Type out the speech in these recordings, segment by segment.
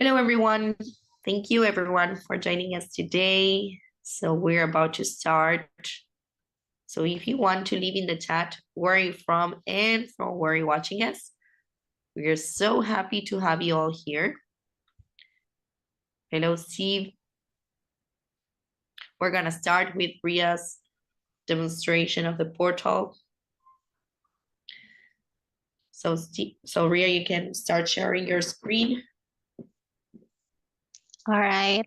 Hello, everyone. Thank you, everyone, for joining us today. So we're about to start. So if you want to leave in the chat where you're from and from where you're watching us, we are so happy to have you all here. Hello, Steve. We're going to start with Ria's demonstration of the portal. So Ria, you can start sharing your screen. All right.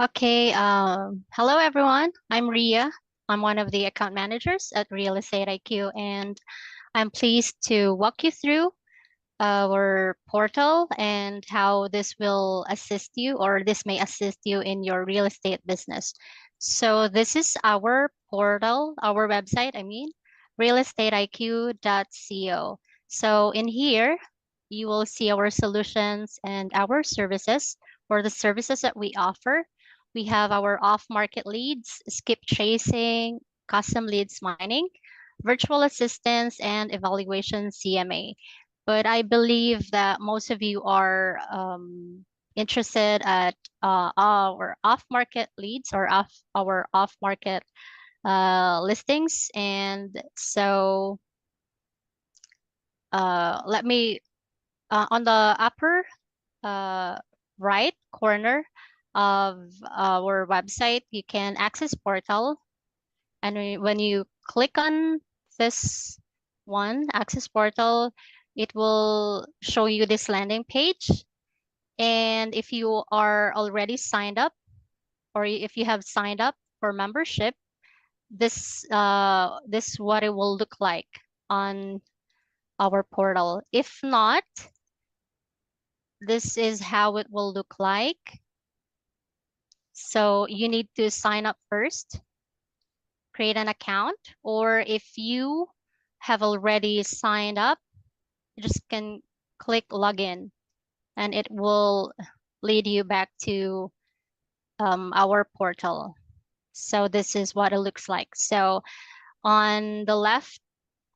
Okay. Hello, everyone. I'm Ria. I'm one of the account managers at Real Estate IQ, and I'm pleased to walk you through our portal and how this will assist you, or this may assist you in your real estate business. So this is our portal, our website, realestateiq.co. So in here, you will see our solutions and our services, or the services that we offer. We have our off-market leads, skip tracing, custom leads mining, virtual assistants, and evaluation CMA. But I believe that most of you are interested at our off-market leads or our off-market listings. And so let me, on the upper right corner of our website, you can access portal. And when you click on this one, access portal, it will show you this landing page. And if you are already signed up, or if you have signed up for membership, this this what it will look like on our portal. If not, this is how it will look like. So you need to sign up first, create an account, or if you have already signed up, you just can click login and it will lead you back to our portal. So this is what it looks like. So on the left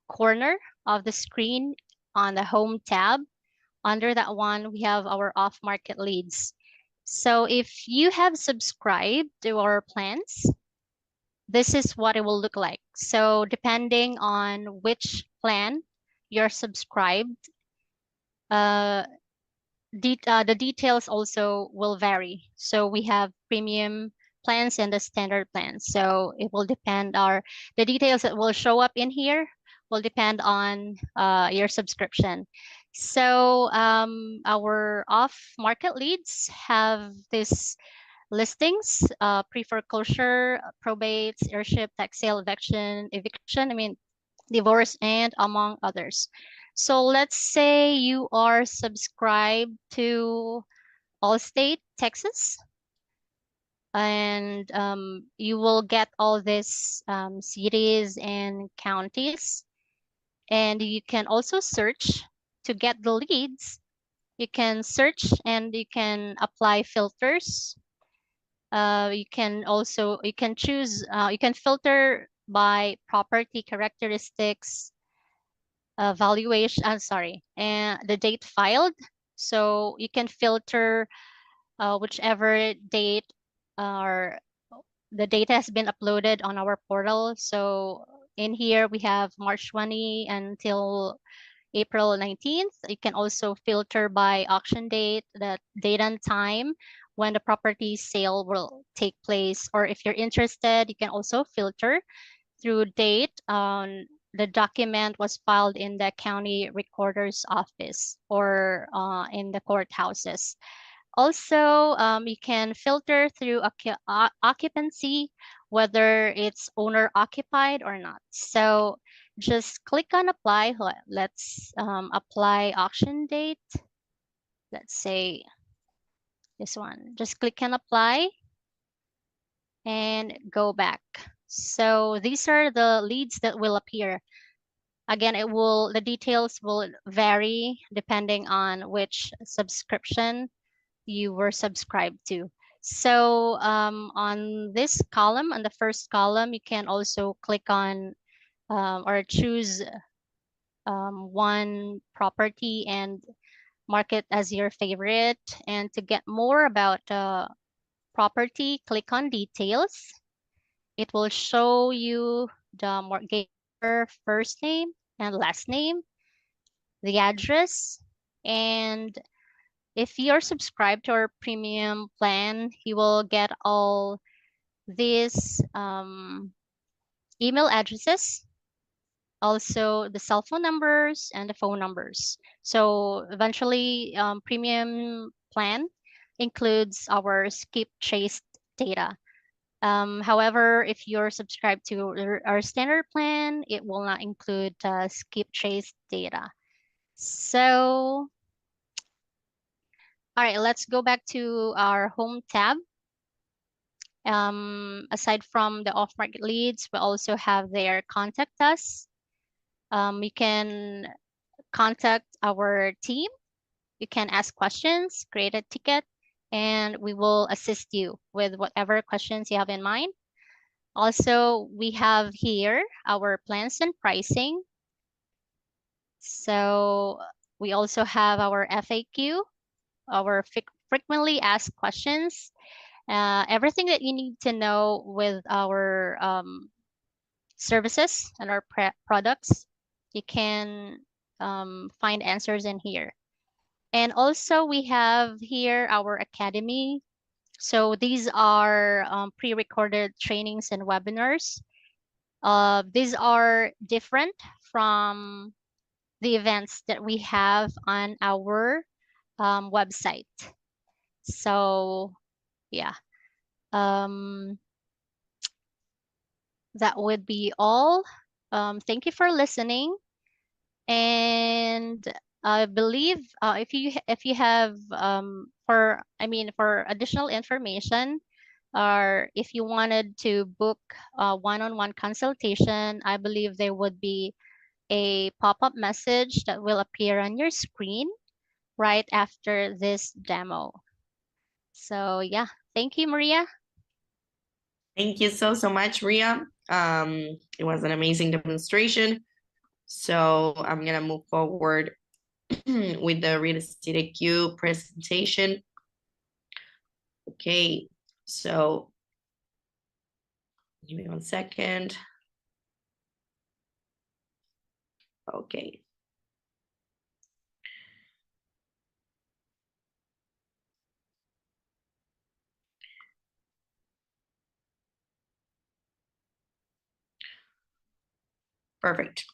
corner of the screen, on the home tab, under that one, we have our off-market leads. So if you have subscribed to our plans, this is what it will look like. So depending on which plan you're subscribed, the details also will vary. So we have premium plans and the standard plans. So it will depend, the details that will show up in here will depend on your subscription. So our off-market leads have this listings, pre-foreclosure, probates, airship, tax sale, eviction, divorce, and among others. So let's say you are subscribed to Allstate, Texas, and you will get all these cities and counties. And you can also search to get the leads. You can search and you can apply filters. You can choose, you can filter by property characteristics, valuation, and the date filed. So you can filter whichever date or the data has been uploaded on our portal. So in here we have March 20 until April 19th. You can also filter by auction date, the date and time when the property sale will take place. Or if you're interested, you can also filter through date on the document was filed in the county recorder's office or in the courthouses. Also, you can filter through occupancy, whether it's owner occupied or not. So just click on apply. Let's apply auction date. Let's say this one. Just click on apply and go back. So these are the leads that will appear. Again, the details will vary depending on which subscription you were subscribed to. So on this column, on the first column, you can also click on or choose one property and mark it as your favorite. And to get more about property, click on details. It will show you the mortgage first name and last name, the address, and if you're subscribed to our premium plan, you will get all these email addresses, also the cell phone numbers and the phone numbers. So eventually, premium plan includes our skip trace data. However, if you're subscribed to our standard plan, it will not include skip trace data. So, all right, let's go back to our home tab. Aside from the off-market leads, we also have their contact us. You can contact our team. You can ask questions, create a ticket, and we will assist you with whatever questions you have in mind. Also, we have here our plans and pricing. So we also have our FAQ, our frequently asked questions, everything that you need to know with our services and our products. You can find answers in here. And also we have here our academy. So these are pre-recorded trainings and webinars. These are different from the events that we have on our website. So yeah, um, that would be all. Thank you for listening. And I believe if you have for additional information, or if you wanted to book a one-on-one consultation, I believe there would be a pop-up message that will appear on your screen right after this demo. So yeah, thank you, Maria. Thank you so much, Ria. It was an amazing demonstration. So I'm gonna move forward with the real estate IQ presentation. Okay, so give me 1 second. Okay. Perfect.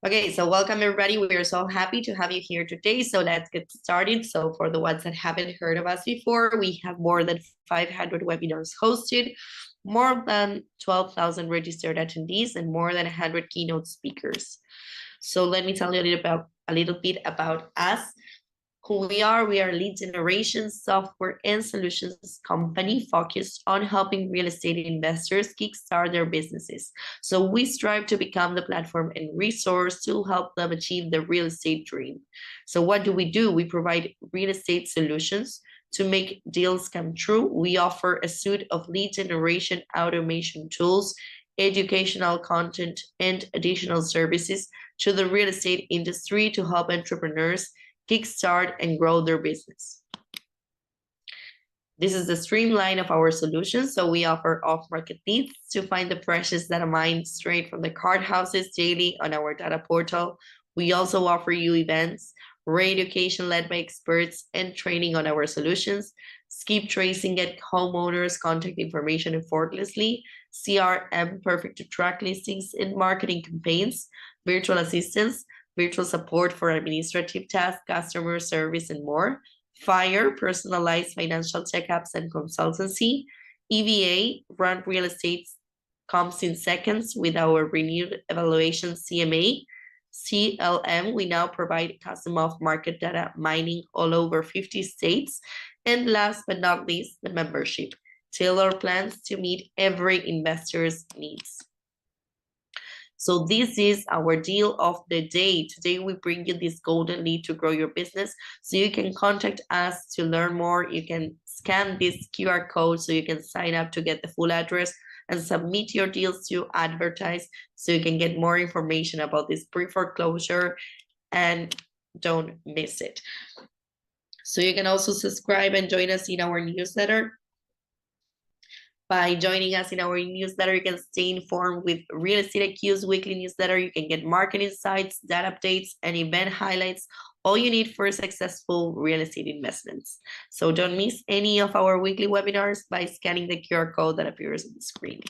Okay, so welcome everybody. We are so happy to have you here today. So let's get started. So for the ones that haven't heard of us before, we have more than 500 webinars hosted, more than 12,000 registered attendees, and more than 100 keynote speakers. So let me tell you a little bit about us. Who we are a lead generation software and solutions company focused on helping real estate investors kickstart their businesses. So we strive to become the platform and resource to help them achieve their real estate dream. So what do? We provide real estate solutions to make deals come true. We offer a suite of lead generation automation tools, educational content, and additional services to the real estate industry to help entrepreneurs kickstart and grow their business. This is the streamline of our solutions. So we offer off-market leads to find the precious data mined straight from the card houses daily on our data portal. We also offer you events, re-education led by experts, and training on our solutions. Skip tracing, get homeowners contact information effortlessly. CRM, perfect to track listings and marketing campaigns. Virtual assistants, virtual support for administrative tasks, customer service, and more. FIRE, personalized financial checkups and consultancy. EVA, run real estate comes in seconds with our renewed evaluation CMA. CLM, we now provide custom off-market data mining all over 50 states. And last but not least, the membership. Tailor plans to meet every investor's needs. So this is our deal of the day. Today, we bring you this golden lead to grow your business. So you can contact us to learn more. You can scan this QR code so you can sign up to get the full address and submit your deals to advertise so you can get more information about this pre-foreclosure and don't miss it. So you can also subscribe and join us in our newsletter. By joining us in our newsletter, you can stay informed with Real Estate IQ's weekly newsletter. You can get market insights, data updates, and event highlights, all you need for successful real estate investments. So don't miss any of our weekly webinars by scanning the QR code that appears on the screen.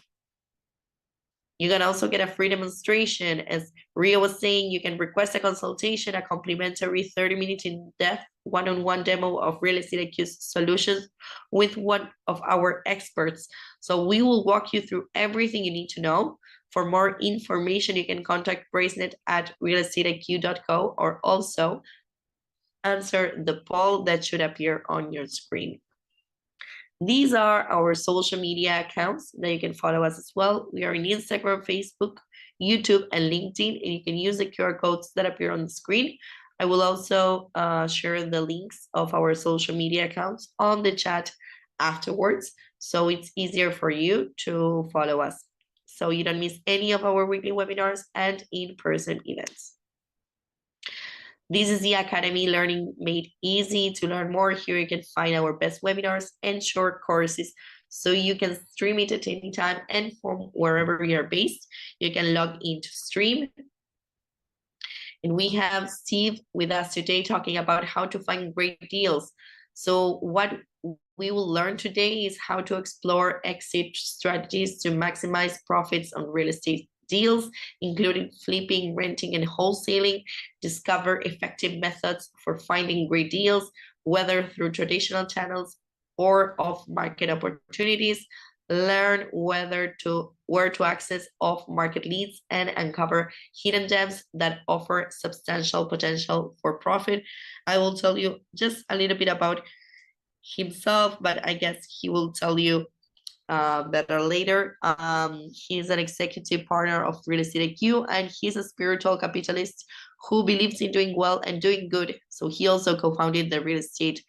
You can also get a free demonstration. As Ria was saying, you can request a consultation, a complimentary 30-minute in-depth one-on-one demo of Real Estate IQ's solutions with one of our experts. So we will walk you through everything you need to know. For more information, you can contact Bracenet at realestateIQ.co or also answer the poll that should appear on your screen. These are our social media accounts that you can follow us as well. We are on Instagram, Facebook, YouTube, and LinkedIn, and you can use the QR codes that appear on the screen. I will also share the links of our social media accounts on the chat afterwards, so it's easier for you to follow us, so you don't miss any of our weekly webinars and in-person events. This is the Academy, learning made easy. To learn more, here you can find our best webinars and short courses, so you can stream it at any time and from wherever you're based. You can log into stream. And we have Steve with us today talking about how to find great deals. So what we will learn today is how to explore exit strategies to maximize profits on real estate deals, including flipping, renting, and wholesaling. Discover effective methods for finding great deals, whether through traditional channels or off-market opportunities. Learn where to access off-market leads and uncover hidden gems that offer substantial potential for profit. I will tell you just a little bit about himself, but I guess he will tell you better later. He's an executive partner of Real Estate IQ, and he's a spiritual capitalist who believes in doing well and doing good. So he also co-founded the Real Estate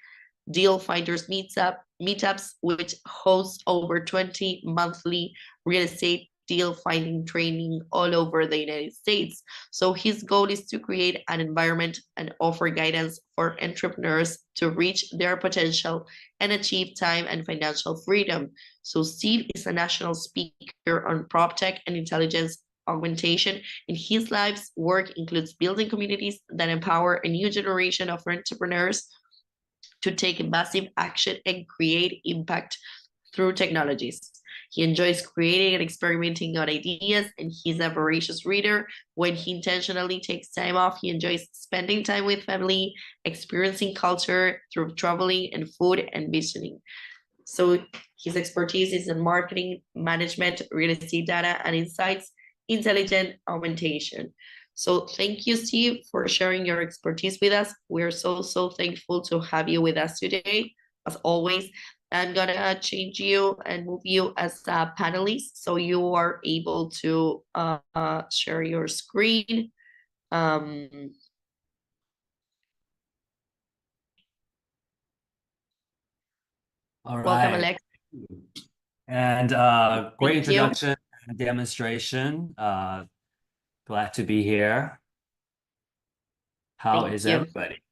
Deal Finders meetups, which hosts over 20 monthly real estate deal finding training all over the United States. So his goal is to create an environment and offer guidance for entrepreneurs to reach their potential and achieve time and financial freedom. So Steve is a national speaker on prop tech and intelligence augmentation, and his life's work includes building communities that empower a new generation of entrepreneurs to take massive action and create impact through technologies. He enjoys creating and experimenting on ideas, and he's a voracious reader. When he intentionally takes time off, he enjoys spending time with family, experiencing culture through traveling and food and visiting. So his expertise is in marketing, management, real estate data and insights, intelligent augmentation. So thank you, Steve, for sharing your expertise with us. We're so thankful to have you with us today. As always, I'm gonna change you and move you as a panelist, so you are able to share your screen. Welcome, All right. Alex. And great Thank you. introduction and demonstration. Glad to be here. How Thank is you. everybody?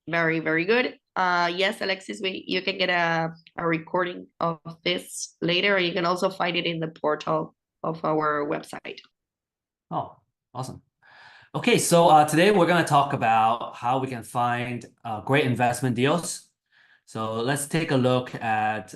Very good. Yes, Alexis, you can get a recording of this later. You can also find it in the portal of our website. Oh, awesome. Okay, so today we're going to talk about how we can find great investment deals. So let's take a look at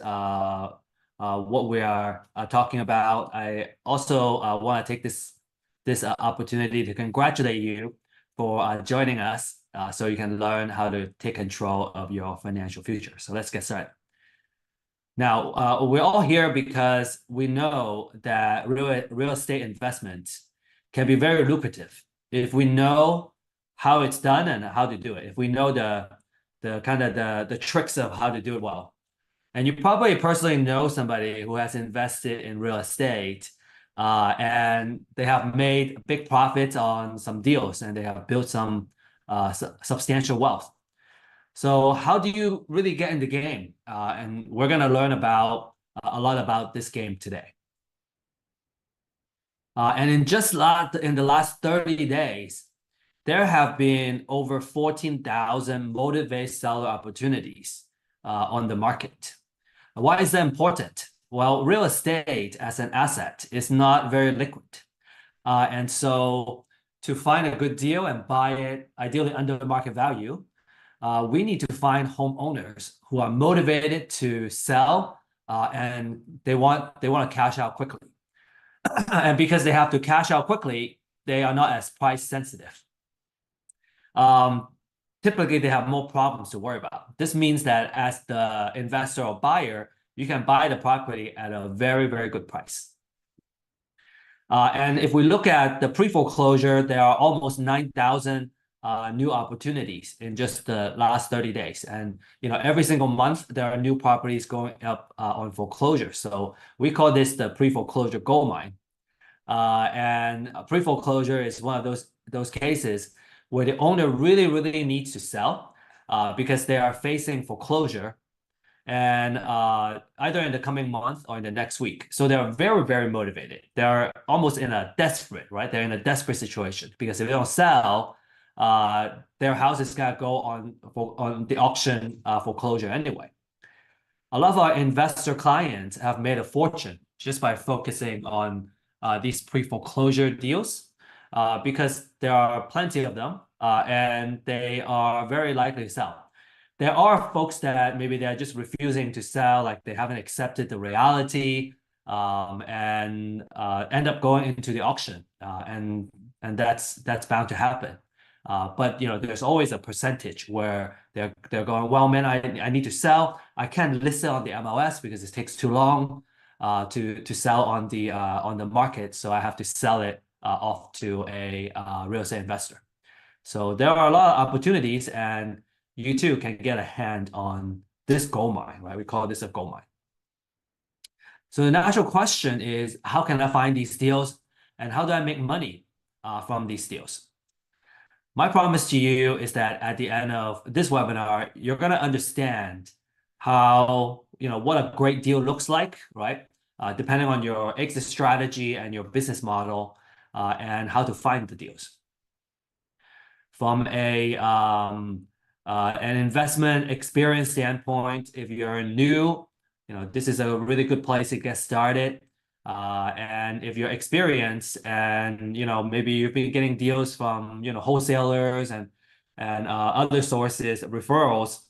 what we are talking about. I also want to take this opportunity to congratulate you for joining us so you can learn how to take control of your financial future. So let's get started. Now, we're all here because we know that real estate investment can be very lucrative if we know how it's done and how to do it. If we know the kind of the tricks of how to do it well. And you probably personally know somebody who has invested in real estate and they have made big profits on some deals and they have built some substantial wealth. So how do you really get in the game? And we're going to learn about a lot about this game today. And in the last 30 days, there have been over 14,000 motivated seller opportunities on the market. Why is that important? Well, real estate as an asset is not very liquid. And so to find a good deal and buy it ideally under market value, we need to find homeowners who are motivated to sell and they want to cash out quickly. And because they have to cash out quickly, they are not as price sensitive. Typically, they have more problems to worry about. This means that as the investor or buyer, you can buy the property at a very, very good price. And if we look at the pre-foreclosure, there are almost 9,000 new opportunities in just the last 30 days. And every single month, there are new properties going up on foreclosure. So we call this the pre-foreclosure gold mine. And pre-foreclosure is one of those cases where the owner really, really needs to sell because they are facing foreclosure and either in the coming month or in the next week. So they're very, very motivated. They're almost in a desperate, right? They're in a desperate situation because if they don't sell, their house is gonna go on the auction foreclosure anyway. A lot of our investor clients have made a fortune just by focusing on these pre-foreclosure deals because there are plenty of them and they are very likely to sell. There are folks that maybe they're just refusing to sell, like they haven't accepted the reality and end up going into the auction and that's bound to happen. But there's always a percentage where they're going, well, man, I need to sell. I can't list it on the MLS because it takes too long to sell on the market, so I have to sell it off to a real estate investor. So there are a lot of opportunities, and you too can get a hand on this gold mine, right? We call this a gold mine. So the natural question is, how can I find these deals, and how do I make money from these deals? My promise to you is that at the end of this webinar, you're going to understand how, what a great deal looks like, right? Depending on your exit strategy and your business model, and how to find the deals. From an investment experience standpoint, if you're new, this is a really good place to get started. And if you're experienced and maybe you've been getting deals from wholesalers and other sources, referrals,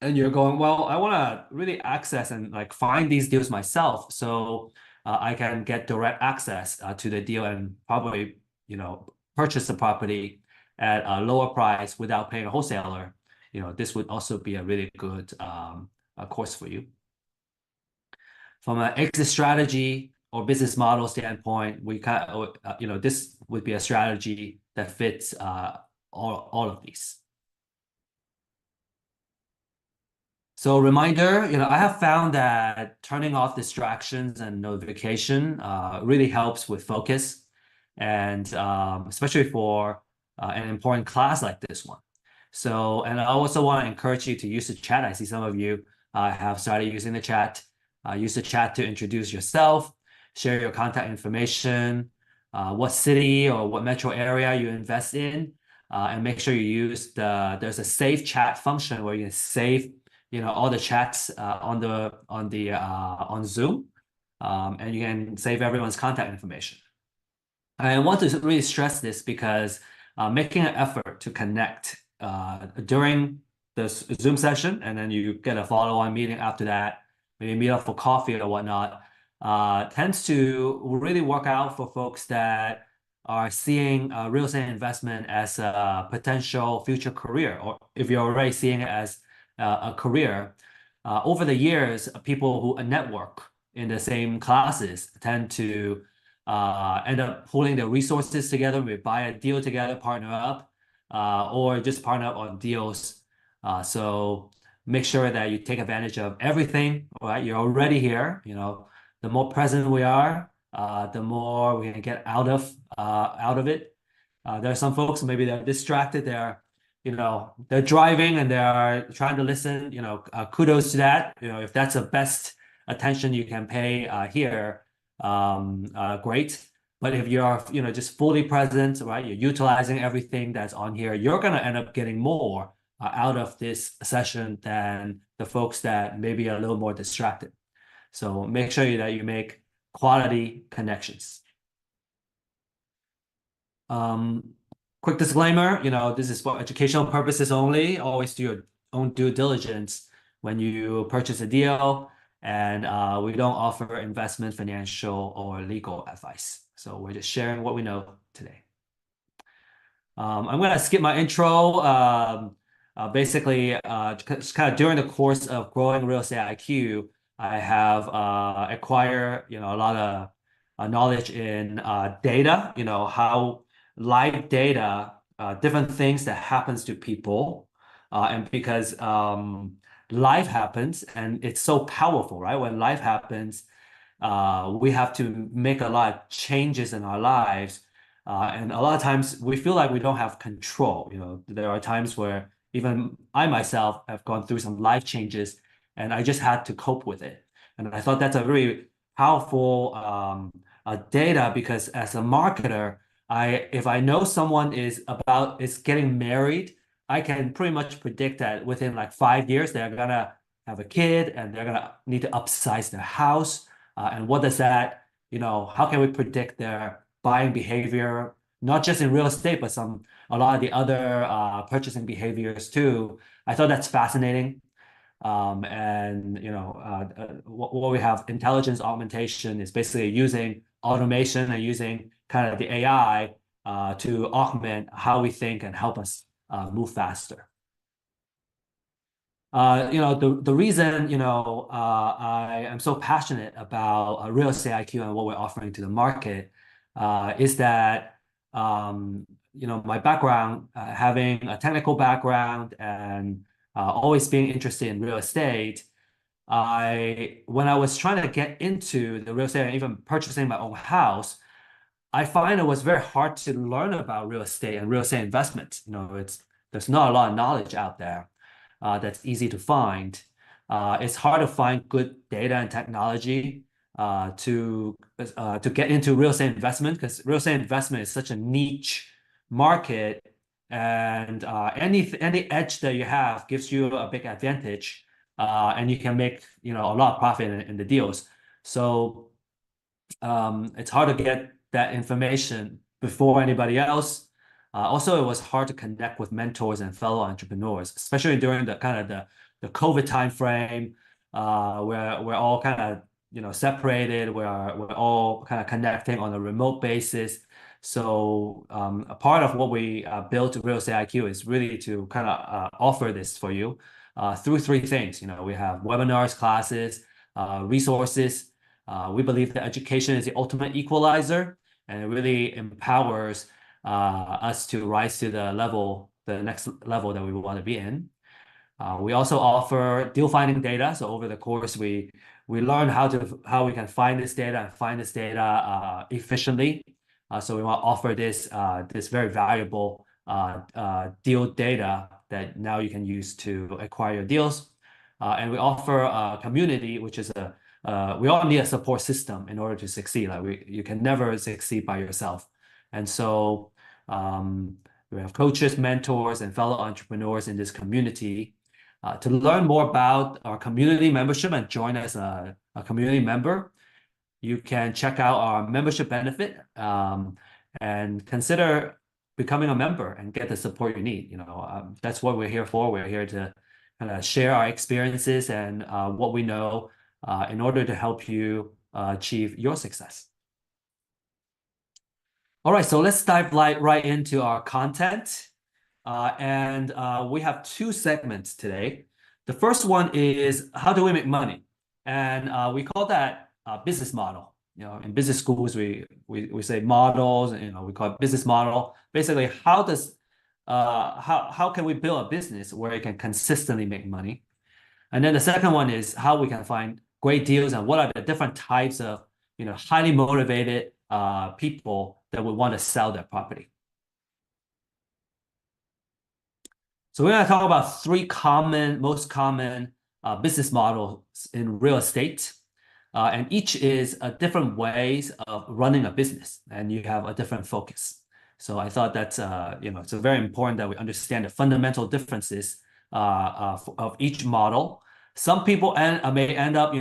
and you're going, well, I want to really access and like find these deals myself, so I can get direct access to the deal and probably purchase the property at a lower price without paying a wholesaler. This would also be a really good course for you. From an exit strategy or business model standpoint, we this would be a strategy that fits all of these. So reminder, I have found that turning off distractions and notification really helps with focus, and especially for an important class like this one. So, and I also want to encourage you to use the chat. I see some of you have started using the chat. Use the chat to introduce yourself, share your contact information, what city or what metro area you invest in, and make sure you use there's a save chat function where you can save all the chats on Zoom, and you can save everyone's contact information. I want to really stress this because making an effort to connect during this Zoom session, and then you get a follow-on meeting after that, maybe meet up for coffee or whatnot, tends to really work out for folks that are seeing real estate investment as a potential future career, or if you're already seeing it as a career. Over the years, people who network in the same classes tend to end up pulling their resources together. We buy a deal together, partner up, or just partner up on deals. So make sure that you take advantage of everything, right? You're already here. The more present we are, the more we can get out of it. There are some folks, maybe they're distracted. They're driving and they're trying to listen. Kudos to that. If that's the best attention you can pay here, great. But if you're, just fully present, right, you're utilizing everything that's on here, you're going to end up getting more out of this session than the folks that maybe are a little more distracted. So make sure that you make quality connections. Quick disclaimer, this is for educational purposes only. Always do your own due diligence when you purchase a deal. And we don't offer investment, financial, or legal advice. So we're just sharing what we know today. I'm going to skip my intro. Basically, just kind of during the course of growing real estate IQ, I have acquired, a lot of knowledge in data, how live data, different things that happens to people. And because life happens and it's so powerful, right? When life happens, we have to make a lot of changes in our lives. And a lot of times we feel like we don't have control. There are times where even I myself have gone through some life changes and I just had to cope with it. And I thought that's a really powerful data because as a marketer, if I know someone is getting married, I can pretty much predict that within like 5 years, they're gonna have a kid and they're gonna need to upsize their house. And what does that, how can we predict their buying behavior, not just in real estate, but a lot of the other purchasing behaviors too. I thought that's fascinating. And what we have, intelligence augmentation, is basically using automation and using kind of the AI to augment how we think and help us move faster. The reason, I am so passionate about real estate IQ and what we're offering to the market is that, my background, having a technical background and always being interested in real estate, when I was trying to get into the real estate and even purchasing my own house, I find it was very hard to learn about real estate and real estate investment. There's not a lot of knowledge out there that's easy to find. It's hard to find good data and technology to get into real estate investment because real estate investment is such a niche market, and any edge that you have gives you a big advantage, and you can make a lot of profit in the deals. So it's hard to get that information before anybody else. Also, it was hard to connect with mentors and fellow entrepreneurs, especially during the kind of the COVID time frame, where we're all kind of separated. We're all kind of connecting on a remote basis. So a part of what we built Real Estate IQ is really to kind of offer this for you through three things. We have webinars, classes, resources. We believe that education is the ultimate equalizer, and it really empowers us to rise to the next level that we want to be in. We also offer deal finding data. So over the course, we learn how we can find this data and find this data efficiently. So we want to offer this very valuable deal data that now you can use to acquire your deals. And we offer a community, which is we all need a support system in order to succeed. Like you can never succeed by yourself. And so we have coaches, mentors, and fellow entrepreneurs in this community. To learn more about our community membership and join as a community member, you can check out our membership benefit and consider becoming a member and get the support you need. That's what we're here for. We're here to kind of share our experiences and what we know in order to help you achieve your success. All right, so let's dive right into our content. And we have two segments today. The first one is how do we make money? And we call that business model. In business schools, we say models, and we call it business model. Basically, how can we build a business where it can consistently make money? And then the second one is how we can find great deals and what are the different types of highly motivated people that would want to sell their property. So we're going to talk about three most common business models in real estate. And each is a different ways of running a business, and you have a different focus. So I thought that it's very important that we understand the fundamental differences of each model. Some people may end up,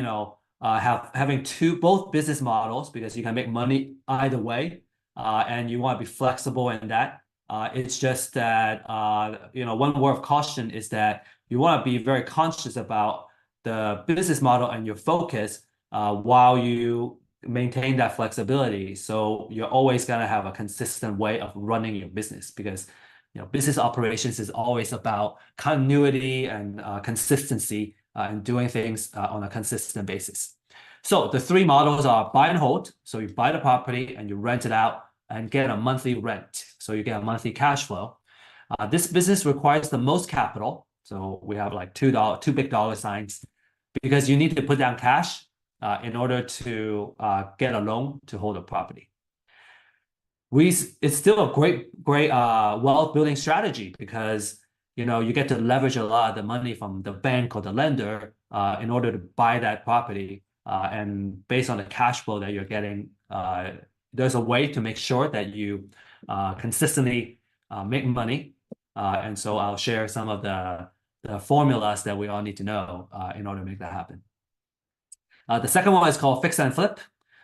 having both business models because you can make money either way, and you want to be flexible in that. It's just that one word of caution is that you want to be very conscious about the business model and your focus while you maintain that flexibility. So you're always going to have a consistent way of running your business because business operations is always about continuity and consistency and doing things on a consistent basis. So the three models are buy and hold. So you buy the property and you rent it out and get a monthly rent. So you get a monthly cash flow. This business requires the most capital. So we have like two big dollar signs because you need to put down cash in order to get a loan to hold a property. It's still a great wealth building strategy because you get to leverage a lot of the money from the bank or the lender in order to buy that property. And based on the cash flow that you're getting, there's a way to make sure that you consistently make money. And so I'll share some of the formulas that we all need to know in order to make that happen. The second one is called fix and flip.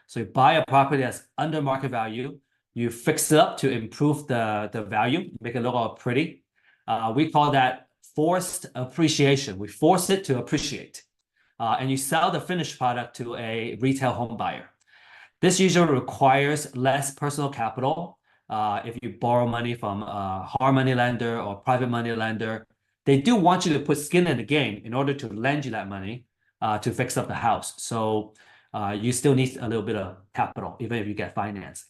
So you buy a property that's under market value, you fix it up to improve the value, make it look all pretty. We call that forced appreciation. We force it to appreciate. And you sell the finished product to a retail home buyer. This usually requires less personal capital. If you borrow money from a hard money lender or private money lender, they do want you to put skin in the game in order to lend you that money to fix up the house. So you still need a little bit of capital, even if you get financing.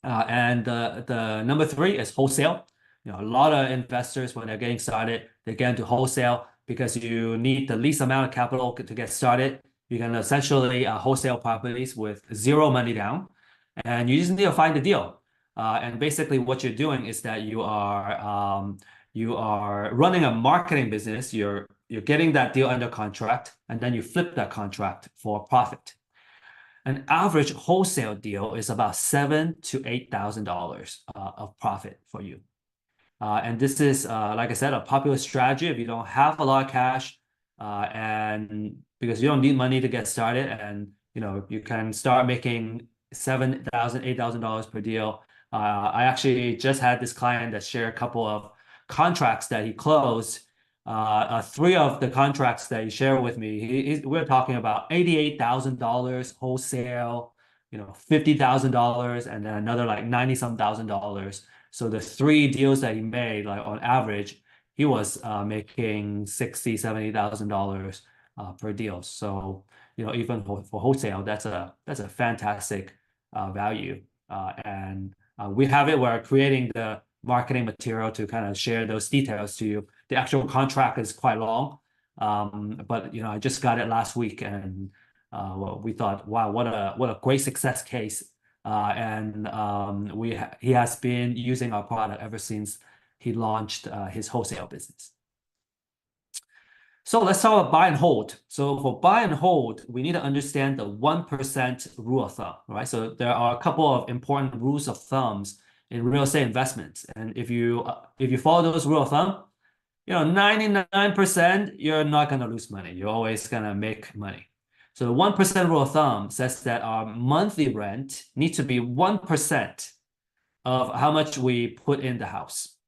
And the number three is wholesale. A lot of investors, when they're getting started, they get into wholesale because you need the least amount of capital to get started. You can essentially wholesale properties with zero money down, and you just need to find the deal. And basically, what you're doing is that you are running a marketing business. You're getting that deal under contract, and then you flip that contract for profit. An average wholesale deal is about $7,000 to $8,000 of profit for you. And this is, like I said, a popular strategy if you don't have a lot of cash, and because you don't need money to get started, and you can start making $7,000, $8,000 per deal. I actually just had this client that shared a couple of contracts that he closed. Three of the contracts that he shared with me, we're talking about $88,000 wholesale, $50,000, and then another like 90-some thousand dollars. So the three deals that he made, like on average, he was making $60,000, $70,000 per deal. So even for wholesale, that's a fantastic value. And we have it. We're creating the marketing material to kind of share those details to you. The actual contract is quite long, but I just got it last week, and we thought, wow, what a great success case. And he has been using our product ever since he launched his wholesale business. So let's talk about buy and hold. So for buy and hold, we need to understand the 1% rule of thumb, right? So there are a couple of important rules of thumbs in real estate investments. And if you follow those rule of thumb, 99% you're not going to lose money. You're always going to make money. So the 1% rule of thumb says that our monthly rent needs to be 1% of how much we put in the house.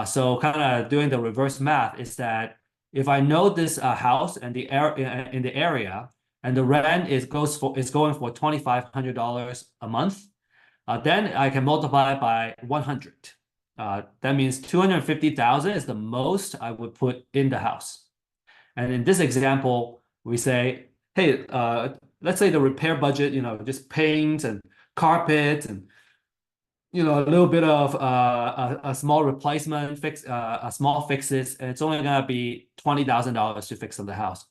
So kind of doing the reverse math is that if I know this house and in the area, and the rent is going for $2,500 a month, then I can multiply by 100. That means 250,000 is the most I would put in the house. And in this example, we say, hey, let's say the repair budget, just paint and carpet and a little bit of a small replacement small fixes, and it's only gonna be $20,000 to fix up the house.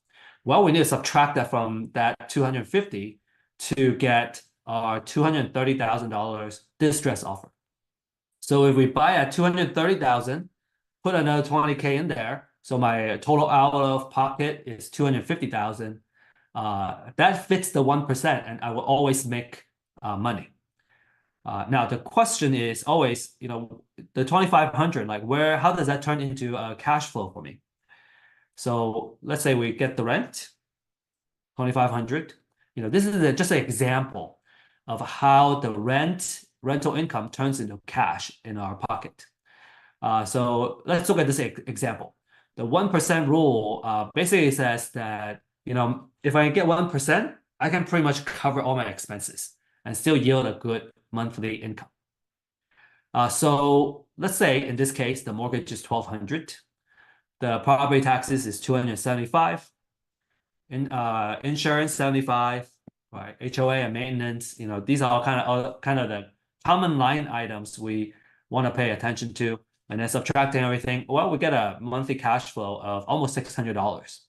Well, we need to subtract that from that 250 to get our $230,000 distress offer. So if we buy at 230,000, put another 20K in there, so my total out of pocket is 250,000. that fits the 1%, and I will always make money. Now the question is always, the 2,500, like how does that turn into cash flow for me? So let's say we get the rent, 2,500. This is just an example of how the rental income turns into cash in our pocket. So let's look at this example. The 1% rule basically says that, if I get 1%, I can pretty much cover all my expenses and still yield a good monthly income. So let's say in this case, the mortgage is 1,200. The property taxes is 275. Insurance 75, right? HOA and maintenance, these are all kind of the common line items we want to pay attention to. And then subtracting everything, well, we get a monthly cash flow of almost $600.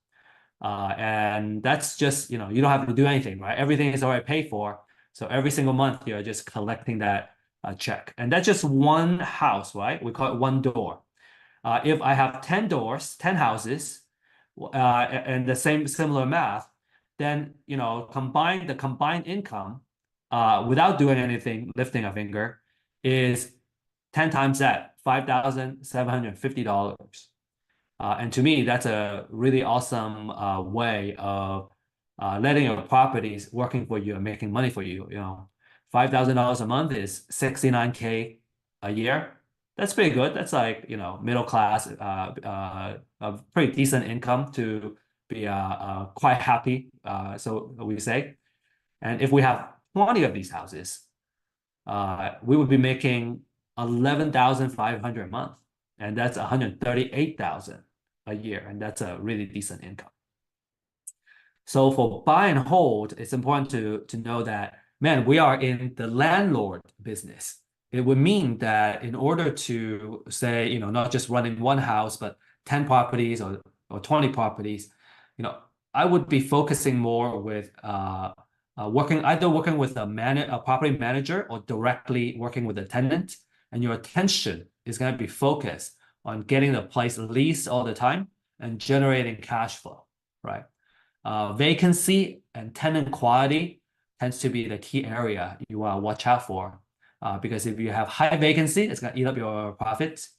And that's just, you don't have to do anything, right? Everything is already paid for. So every single month you're just collecting that check. And that's just one house, right? We call it one door. If I have 10 doors, 10 houses, and the similar math, then the combined income without doing anything, lifting a finger, is 10 times that, $5,750. And to me, that's a really awesome way of letting your properties working for you and making money for you. $5,000 a month is $69K a year. That's pretty good. That's like, middle class, a pretty decent income to be quite happy, so we say. And if we have 20 of these houses, we would be making 11,500 a month, and that's 138,000 a year, and that's a really decent income. So for buy and hold, it's important to know that, man, we are in the landlord business. It would mean that in order to say, not just running one house, but 10 properties or 20 properties, I would be focusing more with working with a property manager or directly working with a tenant. And your attention is going to be focused on getting the place leased all the time and generating cash flow, right? Vacancy and tenant quality tends to be the key area you want to watch out for. Because if you have high vacancy, it's going to eat up your profits.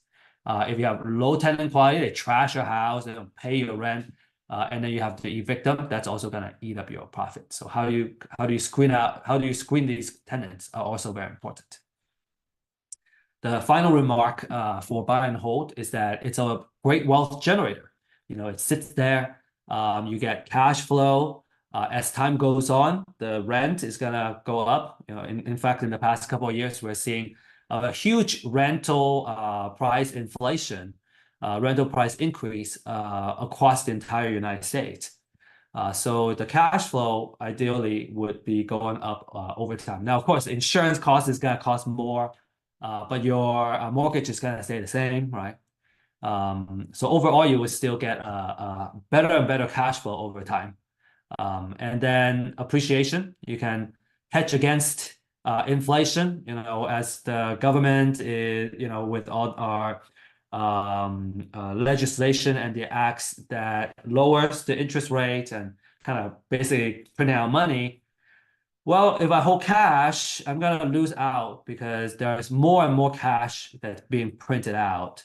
If you have low tenant quality, they trash your house, they don't pay your rent, and then you have to evict them, that's also going to eat up your profit. So how do you screen these tenants are also very important. The final remark for buy and hold is that it's a great wealth generator. It sits there, you get cash flow. As time goes on, the rent is gonna go up. In fact, in the past couple of years, we're seeing a huge rental price inflation, rental price increase across the entire United States. So the cash flow ideally would be going up over time. Now, of course, insurance cost is gonna cost more, but your mortgage is gonna stay the same, right? So overall, you would still get better and better cash flow over time. And then appreciation, you can hedge against inflation, as the government is, with all our legislation and the acts that lowers the interest rate and kind of basically printing out money. Well, if I hold cash, I'm going to lose out because there's more and more cash that's being printed out.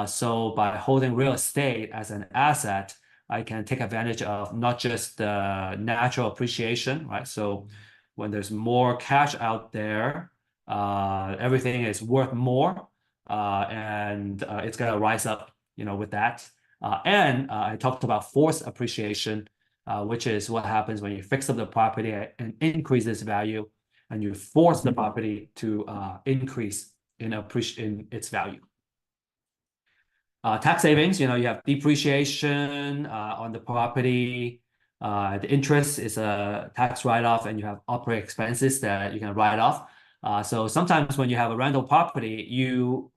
So by holding real estate as an asset, I can take advantage of not just the natural appreciation, right? So when there's more cash out there, everything is worth more, and it's going to rise up, with that. And I talked about forced appreciation, which is what happens when you fix up the property and increase its value, and you force the property to increase in its value. Tax savings, you have depreciation on the property. The interest is a tax write-off, and you have operating expenses that you can write off. So sometimes when you have a rental property,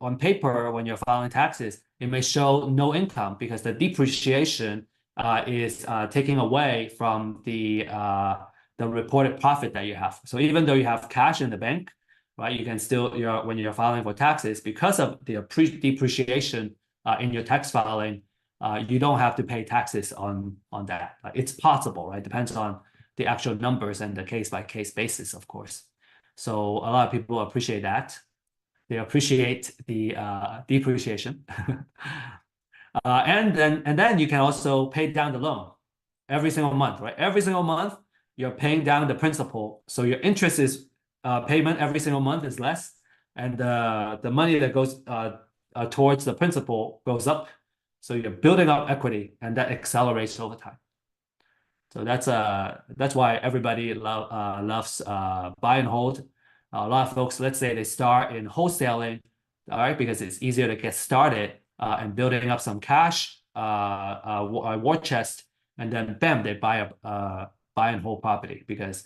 on paper, when you're filing taxes, it may show no income because the depreciation is taking away from the reported profit that you have. So even though you have cash in the bank, right, you can still, when you're filing for taxes, because of the depreciation in your tax filing, you don't have to pay taxes on that. It's possible, right? Depends on the actual numbers and the case-by-case basis, of course. So a lot of people appreciate that. They appreciate the depreciation. And then you can also pay down the loan every single month, right? Every single month, you're paying down the principal. So your interest is payment every single month is less, and the money that goes towards the principal goes up. So you're building up equity, and that accelerates over time. So that's why everybody loves buy and hold. A lot of folks, let's say they start in wholesaling, all right, because it's easier to get started and building up some cash, a war chest, and then bam, they buy and hold property because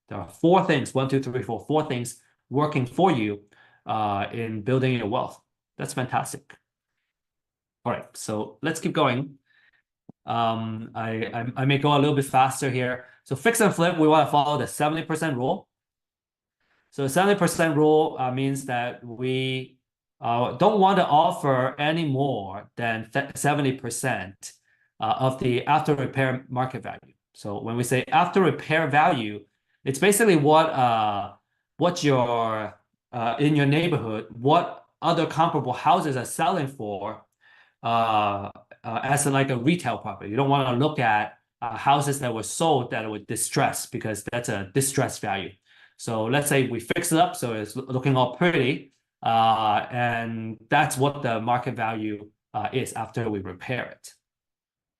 there are four things, one, two, three, four things working for you in building your wealth. That's fantastic. All right, so let's keep going. I may go a little bit faster here. So fix and flip, we want to follow the 70% rule. So 70% rule means that we don't want to offer any more than 70% of the after repair market value. So when we say after repair value, it's basically what your in your neighborhood, what other comparable houses are selling for as like a retail property. You don't want to look at houses that were sold that were distressed because that's a distressed value. So let's say we fix it up so it's looking all pretty, and that's what the market value is after we repair it.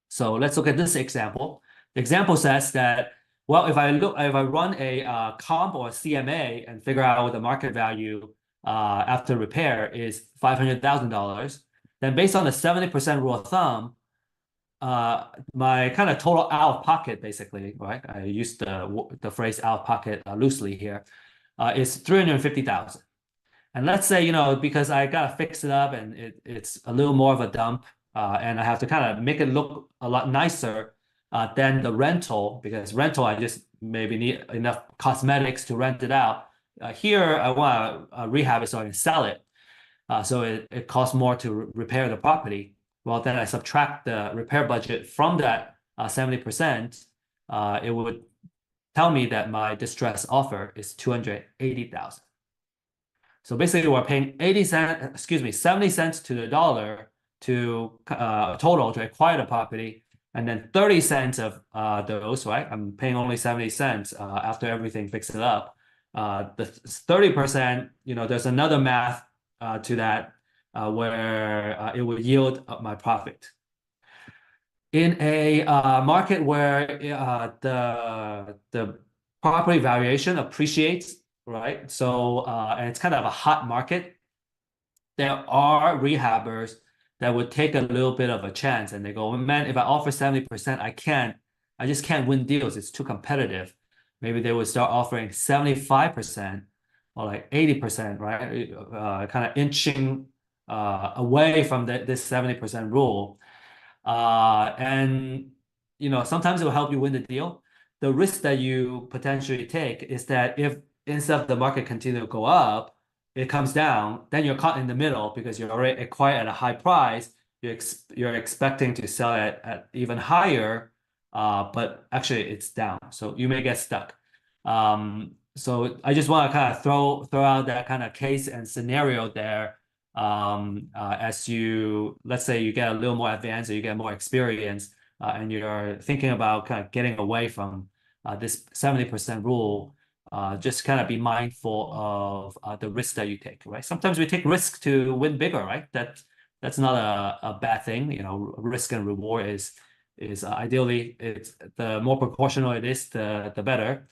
So let's look at this example. The example says that, well, if I run a comp or a CMA and figure out what the market value after repair is $500,000, then based on the 70% rule of thumb, my kind of total out of pocket, basically, right? I use the phrase out of pocket loosely here, is 350,000. And let's say, because I gotta fix it up and it's a little more of a dump, and I have to kind of make it look a lot nicer than the rental, because rental I just maybe need enough cosmetics to rent it out. Here I want to rehab it so I can sell it. So it costs more to repair the property. Well, then I subtract the repair budget from that 70%. It would tell me that my distress offer is 280,000. So basically, we're paying 70 cents to the dollar to total to acquire the property, and then 30 cents of those, right? I'm paying only 70 cents after everything fixes up. The 30%, there's another math to that where it will yield my profit. In a market where the property valuation appreciates, right? So and it's kind of a hot market, there are rehabbers that would take a little bit of a chance and they go, man, if I offer 70%, I just can't win deals. It's too competitive. Maybe they would start offering 75% or like 80%, right? Kind of inching away from this 70% rule. And sometimes it will help you win the deal. The risk that you potentially take is that if instead of the market continue to go up, it comes down, then you're caught in the middle because you're already acquired at a high price. You're expecting to sell it at even higher, but actually it's down. So you may get stuck. So I just want to kind of throw out that kind of case and scenario there. As let's say you get a little more advanced or you get more experience, and you're thinking about kind of getting away from this 70% rule. Just kind of be mindful of the risk that you take, right? Sometimes we take risks to win bigger, right? That's not a bad thing. Risk and reward is ideally it's the more proportional it is, the better.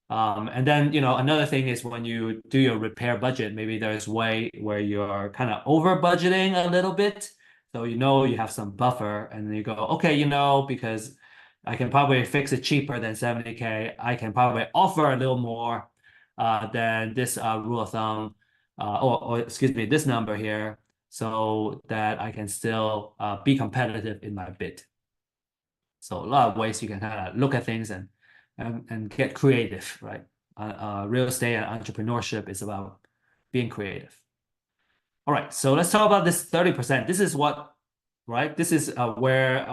And then another thing is when you do your repair budget, maybe there's way where you're kind of over budgeting a little bit, so you have some buffer, and then you go, okay, because I can probably fix it cheaper than 70K. I can probably offer a little more than this rule of thumb, or excuse me, this number here, so that I can still be competitive in my bid. So a lot of ways you can kind of look at things and get creative, right? Real estate and entrepreneurship is about being creative. All right, so let's talk about this 30%. This is what right? This is where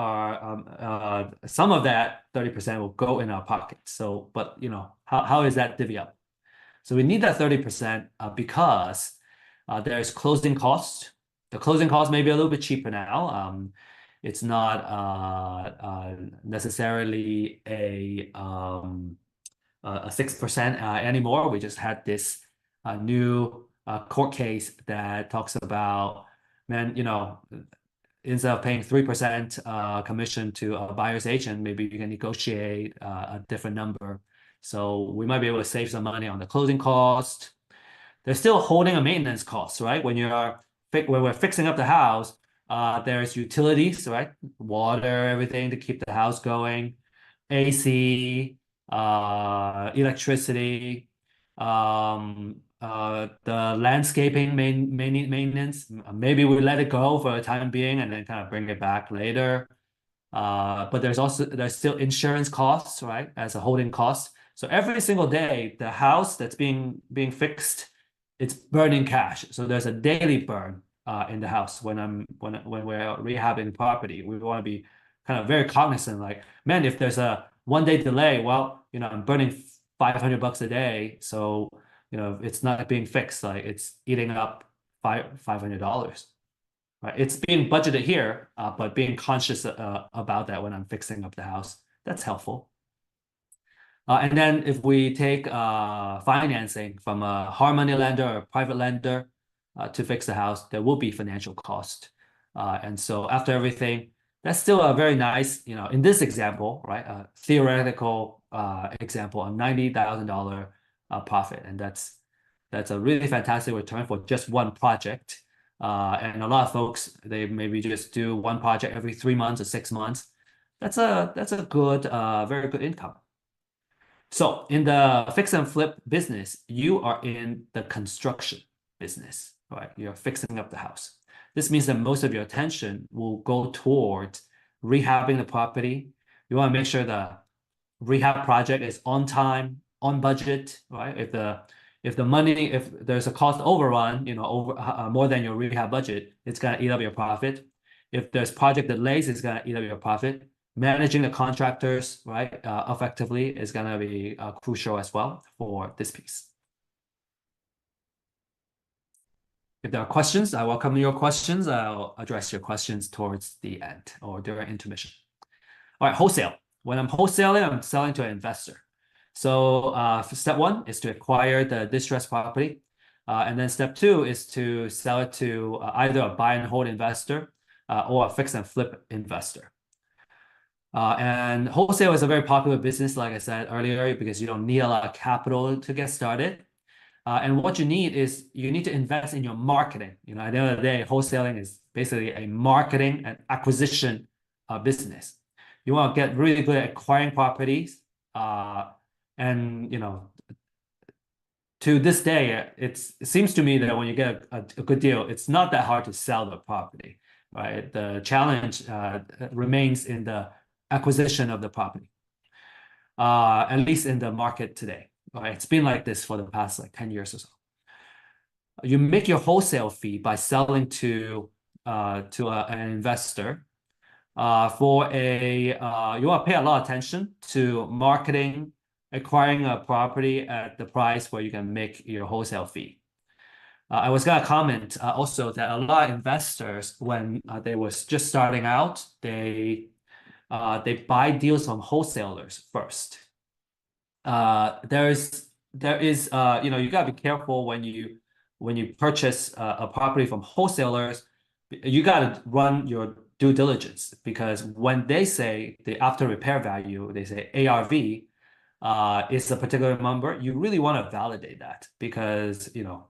some of that 30% will go in our pocket. So, but you know, how is that divvy up? So we need that 30% because there's closing costs. The closing cost may be a little bit cheaper now. It's not necessarily a 6% anymore. We just had this new court case that talks about, man, you know, instead of paying 3% commission to a buyer's agent, maybe you can negotiate a different number. So we might be able to save some money on the closing cost. They're still holding a maintenance cost, right? When we're fixing up the house, there's utilities, right? Water, everything to keep the house going, AC, electricity, the landscaping maintenance. Maybe we let it go for a time being and then kind of bring it back later. But there's still insurance costs, right? As a holding cost. So every single day, the house that's being fixed, it's burning cash. So there's a daily burn in the house when we're rehabbing property. We want to be kind of very cognizant, like, man, if there's a 1 day delay, well, you know, I'm burning $500 a day. So, you know, it's not being fixed, like it's eating up $500. Right? It's being budgeted here, but being conscious about that when I'm fixing up the house, that's helpful. And then if we take financing from a hard money lender or a private lender to fix the house, there will be financial cost. And so after everything, that's still a very nice, you know, in this example, right? A theoretical example, a $90,000 profit. And that's a really fantastic return for just one project. And a lot of folks, they maybe just do one project every 3 months or 6 months. That's a good, very good income. So in the fix and flip business, you are in the construction business, right? You're fixing up the house. This means that most of your attention will go toward rehabbing the property. You want to make sure the rehab project is on time, on budget, right? If there's a cost overrun, you know, over more than your rehab budget, it's gonna eat up your profit. If there's project delays, it's gonna eat up your profit. Managing the contractors, right, effectively is gonna be crucial as well for this piece. If there are questions, I welcome your questions. I'll address your questions towards the end or during intermission. All right, wholesale. When I'm wholesaling, I'm selling to an investor. So step one is to acquire the distressed property. And then step two is to sell it to either a buy and hold investor or a fix and flip investor. And wholesale is a very popular business, like I said earlier, because you don't need a lot of capital to get started. And what you need is you need to invest in your marketing. You know, at the end of the day, wholesaling is basically a marketing and acquisition business. You want to get really good at acquiring properties. And, you know, to this day, it seems to me that when you get a good deal, it's not that hard to sell the property, right? The challenge remains in the acquisition of the property, at least in the market today. Right? It's been like this for the past like 10 years or so. You make your wholesale fee by selling to an investor. You want to pay a lot of attention to marketing, acquiring a property at the price where you can make your wholesale fee. I was going to comment also that a lot of investors, when they was just starting out, they buy deals from wholesalers first. There is you know, you gotta be careful when you purchase a property from wholesalers. You gotta run your due diligence, because when they say the after repair value, they say ARV is a particular number. You really want to validate that, because you know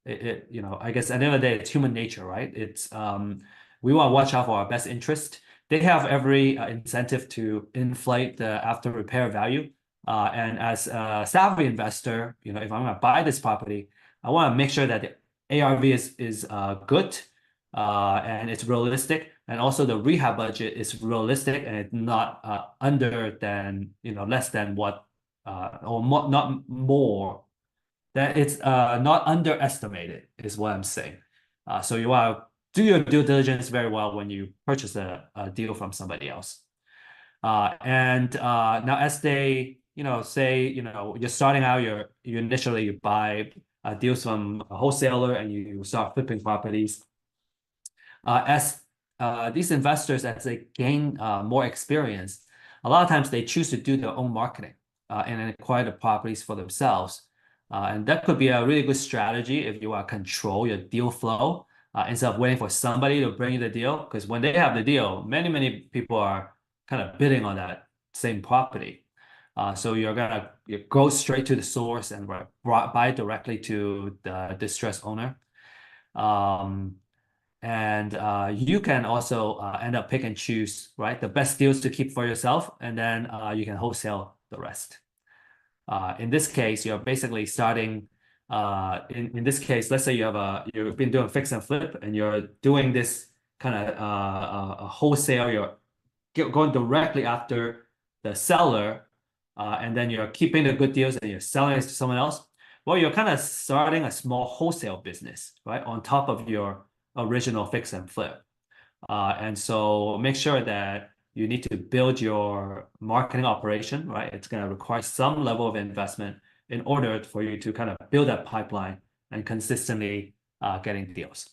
you know, I guess at the end of the day, it's human nature, right? It's we want to watch out for our best interest. They have every incentive to inflate the after repair value. And as a savvy investor, you know, if I'm going to buy this property, I want to make sure that the ARV is good and it's realistic, and also the rehab budget is realistic and it's not under than, you know, less than what or more, not more, that it's not underestimated is what I'm saying. So you want to do your due diligence very well when you purchase a deal from somebody else. Now as they, say, you're starting out, you initially buy deals from a wholesaler and you start flipping properties. As these investors, as they gain more experience, a lot of times they choose to do their own marketing and acquire the properties for themselves. And that could be a really good strategy if you want to control your deal flow instead of waiting for somebody to bring you the deal. Because when they have the deal, many people are kind of bidding on that same property. So you go straight to the source and buy directly to the distressed owner. You can also end up pick and choose, right, the best deals to keep for yourself, and then you can wholesale the rest. In this case, you're basically starting. In this case, let's say you've been doing fix and flip, and you're doing this kind of a wholesale. You're going directly after the seller, and then you're keeping the good deals and you're selling it to someone else. Well, you're kind of starting a small wholesale business, right, on top of your original fix and flip. And so make sure that you need to build your marketing operation, right? It's going to require some level of investment in order for you to kind of build that pipeline and consistently getting deals.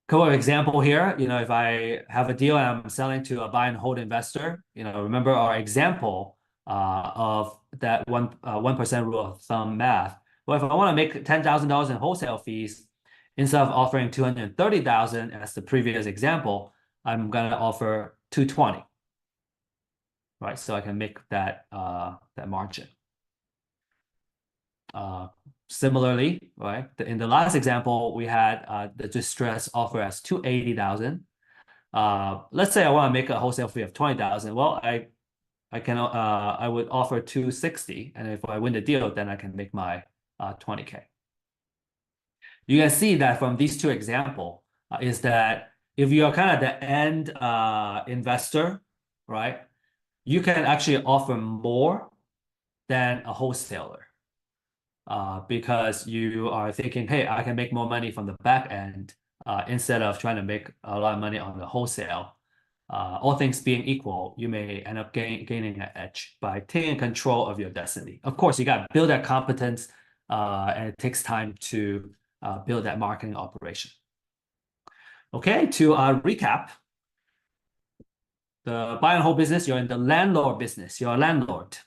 Couple of example here, if I have a deal and I'm selling to a buy and hold investor, remember our example of that 1% rule of thumb math. Well, if I want to make $10,000 in wholesale fees, instead of offering 230,000 as the previous example, I'm gonna offer 220, right? So I can make that that margin. Similarly, right? In the last example, we had the distress offer as 280,000. Let's say I want to make a wholesale fee of 20,000. Well, I would offer 260, and if I win the deal, then I can make my 20K. You can see that from these two examples is that if you're kind of the end investor, right, you can actually offer more than a wholesaler because you are thinking, hey, I can make more money from the back end instead of trying to make a lot of money on the wholesale. All things being equal, you may end up gaining an edge by taking control of your destiny. Of course, you got to build that competence, and it takes time to build that marketing operation. Okay, to recap, the buy and hold business, you're in the landlord business. You're a landlord.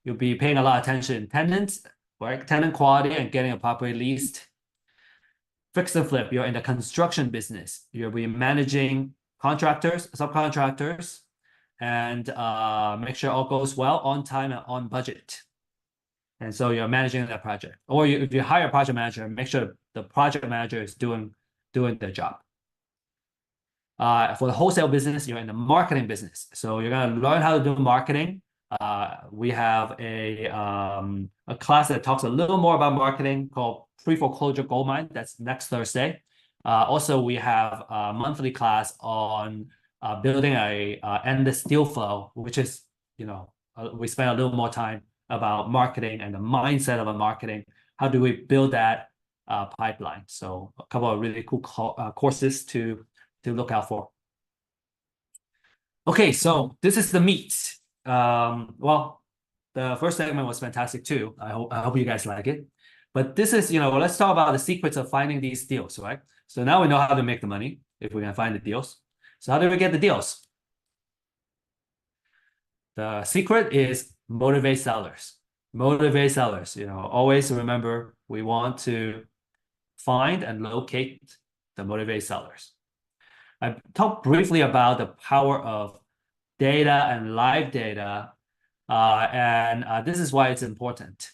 You'll be paying a lot of attention to tenants, right? Tenant quality and getting a property leased. Fix and flip, you're in the construction business. You'll be managing contractors, subcontractors, and make sure all goes well, on time and on budget. And so you're managing that project. Or if you hire a project manager, make sure the project manager is doing their job. For the wholesale business, you're in the marketing business. So you're going to learn how to do marketing. We have a class that talks a little more about marketing called Pre-Foreclosure Goldmine. That's next Thursday. Also, we have a monthly class on building a endless deal flow, which is, we spend a little more time about marketing and the mindset of a marketing. How do we build that pipeline? So a couple of really cool courses to look out for. Okay, so this is the meat. Well, the first segment was fantastic too. I hope you guys like it. But this is, let's talk about the secrets of finding these deals, right? So now we know how to make the money if we're gonna find the deals. So how do we get the deals? The secret is motivate sellers. Motivate sellers. Always remember we want to find and locate the motivate sellers. I talked briefly about the power of data and live data, and this is why it's important.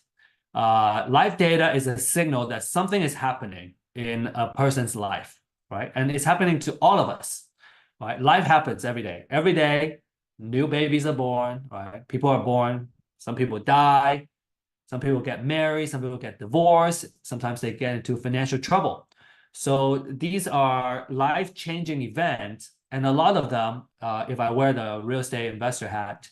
Live data is a signal that something is happening in a person's life, right? And it's happening to all of us, right? Life happens every day. Every day, new babies are born, right? People are born. Some people die. Some people get married. Some people get divorced. Sometimes they get into financial trouble. So these are life-changing events, and a lot of them, if I wear the real estate investor hat,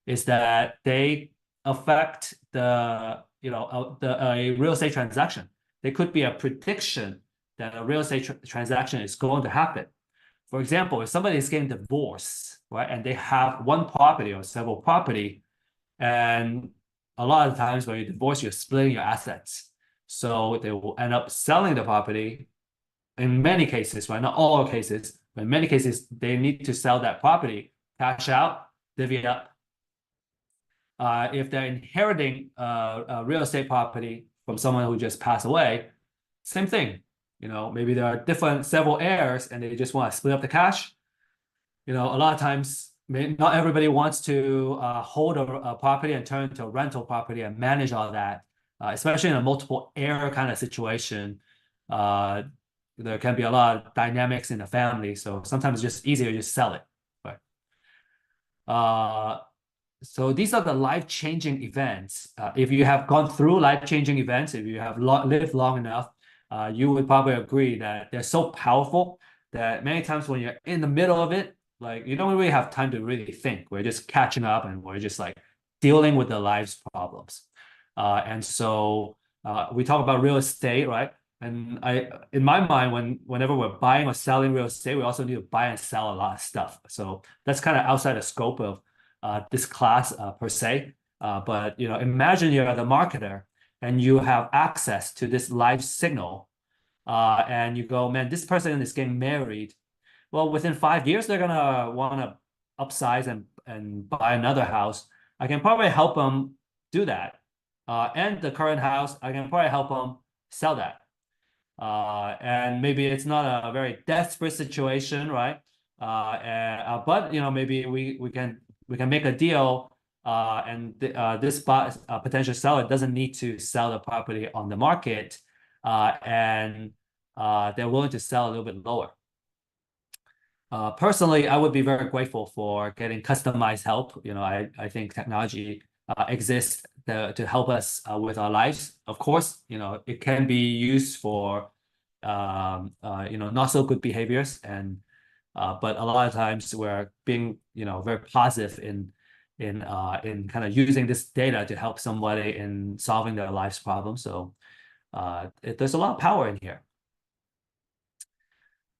is that they affect a real estate transaction. They could be a prediction that a real estate transaction is going to happen. For example, if somebody is getting divorced, right, and they have one property or several property, and a lot of times when you divorce, you're splitting your assets. So they will end up selling the property. In many cases, right, not all cases, but in many cases, they need to sell that property, cash out, divvy up. If they're inheriting a real estate property from someone who just passed away, same thing. Maybe there are several heirs and they just want to split up the cash. A lot of times, not everybody wants to hold a property and turn it into a rental property and manage all that, especially in a multiple heir kind of situation. There can be a lot of dynamics in the family, so sometimes it's just easier to just sell it. Right? So these are the life-changing events. If you have gone through life-changing events, if you have lived long enough, you would probably agree that they're so powerful that many times when you're in the middle of it, like you don't really have time to really think. We're just catching up and we're just like dealing with the life's problems. And so we talk about real estate, right? And in my mind, whenever we're buying or selling real estate, we also need to buy and sell a lot of stuff. So that's kind of outside the scope of this class per se. But imagine you're the marketer and you have access to this live signal, and you go, man, this person is getting married. Well, within 5 years, they're gonna want to upsize and buy another house. I can probably help them do that. And the current house, I can probably help them sell that. And maybe it's not a very desperate situation, right? But maybe we can make a deal, and this potential seller doesn't need to sell the property on the market, and they're willing to sell a little bit lower. Personally, I would be very grateful for getting customized help. I think technology exists to help us with our lives. Of course, it can be used for not so good behaviors, and but a lot of times we're being very positive in kind of using this data to help somebody in solving their life's problems. So there's a lot of power in here.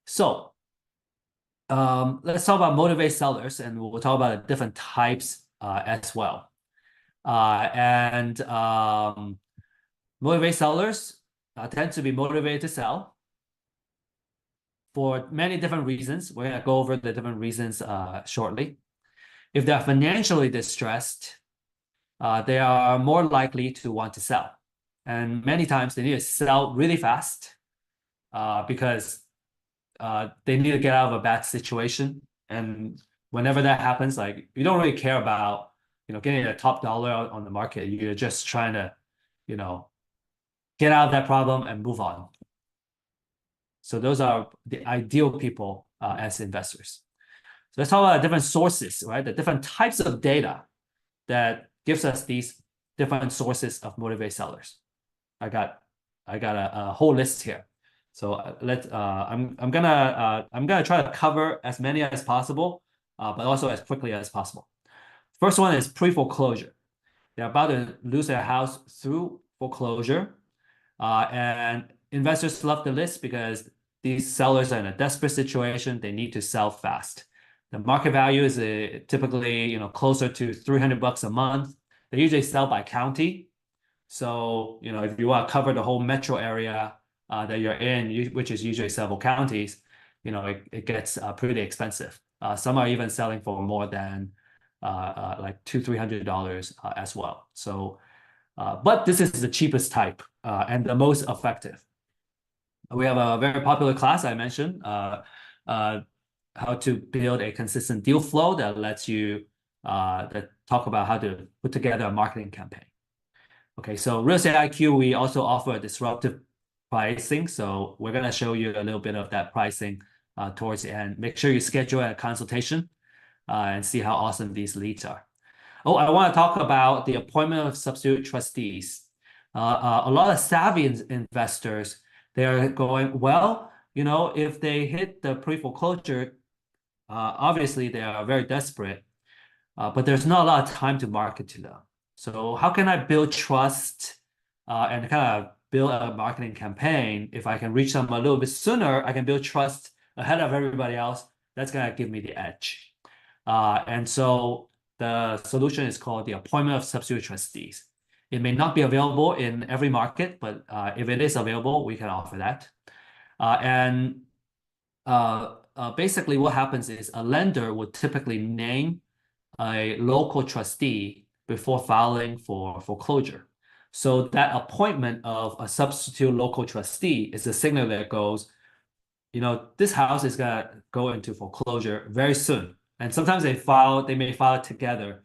So let's talk about motivate sellers, and we'll talk about the different types as well. Motivate sellers tend to be motivated to sell for many different reasons. We're going to go over the different reasons shortly. If they're financially distressed, they are more likely to want to sell. And many times they need to sell really fast because they need to get out of a bad situation. And whenever that happens, like you don't really care about getting a top dollar on the market. You're just trying to get out of that problem and move on. So those are the ideal people as investors. So let's talk about different sources, right? The different types of data that gives us these different sources of motivate sellers. I got a whole list here. So I'm gonna try to cover as many as possible, but also as quickly as possible. First one is pre-foreclosure. They're about to lose their house through foreclosure, and investors love the list because these sellers are in a desperate situation. They need to sell fast. The market value is typically closer to $300 a month. They usually sell by county. So if you want to cover the whole metro area that you're in, which is usually several counties, it gets pretty expensive. Some are even selling for more than like $200-300 as well. So, but this is the cheapest type and the most effective. We have a very popular class I mentioned, how to build a consistent deal flow that lets you that talk about how to put together a marketing campaign. Okay, so Real Estate IQ, we also offer disruptive pricing. So we're going to show you a little bit of that pricing towards the end. Make sure you schedule a consultation and see how awesome these leads are. Oh, I want to talk about the appointment of substitute trustees. A lot of savvy investors, they're going, well, if they hit the pre-foreclosure, obviously they are very desperate, but there's not a lot of time to market to them. So how can I build trust and kind of build a marketing campaign, if I can reach them a little bit sooner, I can build trust ahead of everybody else. That's gonna give me the edge. And so the solution is called the appointment of substitute trustees. It may not be available in every market, but if it is available, we can offer that. And basically what happens is a lender would typically name a local trustee before filing for foreclosure. So that appointment of a substitute local trustee is a signal that goes, this house is gonna go into foreclosure very soon. And sometimes they may file it together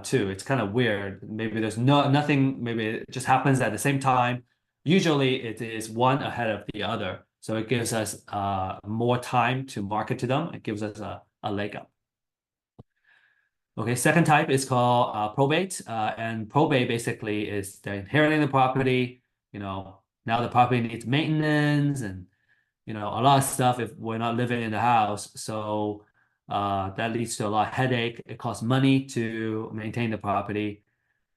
too. It's kind of weird. Maybe there's nothing, maybe it just happens at the same time. Usually it is one ahead of the other. So it gives us more time to market to them. It gives us a leg up. Okay, second type is called probate. And probate basically is they're inheriting the property. Now the property needs maintenance and a lot of stuff if we're not living in the house. So that leads to a lot of headache. It costs money to maintain the property.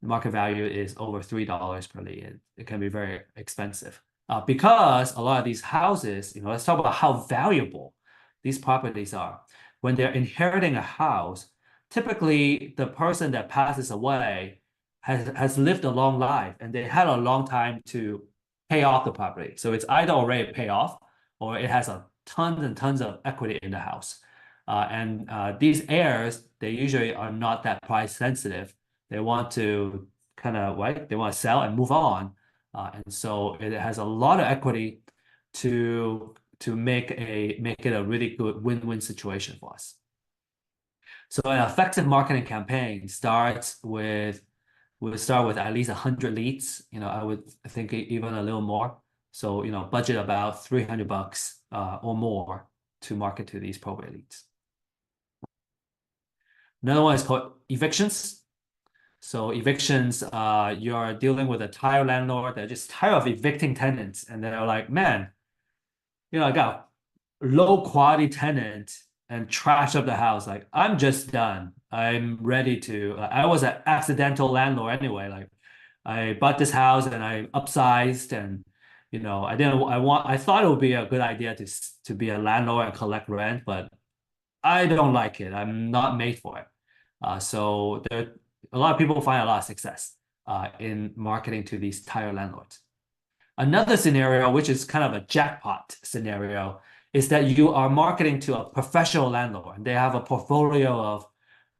The market value is over $3 per lead. It can be very expensive. Because a lot of these houses, let's talk about how valuable these properties are. When they're inheriting a house, typically the person that passes away has lived a long life and they had a long time to pay off the property. So it's either already paid off or it has a tons and tons of equity in the house. And these heirs, they usually are not that price sensitive. They want to they want to sell and move on. And so it has a lot of equity to make it a really good win-win situation for us. So an effective marketing campaign start with at least 100 leads. I would think even a little more. So, budget about $300 or more to market to these probate leads. Another one is called evictions. So evictions, you're dealing with a tired landlord. They're just tired of evicting tenants. And they're like, man, I got low quality tenant and trash up the house. Like, I'm just done. I'm ready to, I was an accidental landlord anyway. Like, I bought this house and I upsized and, I thought it would be a good idea to be a landlord and collect rent, but I don't like it. I'm not made for it. So a lot of people find a lot of success in marketing to these tired landlords. Another scenario, which is kind of a jackpot scenario, is that you are marketing to a professional landlord. They have a portfolio of,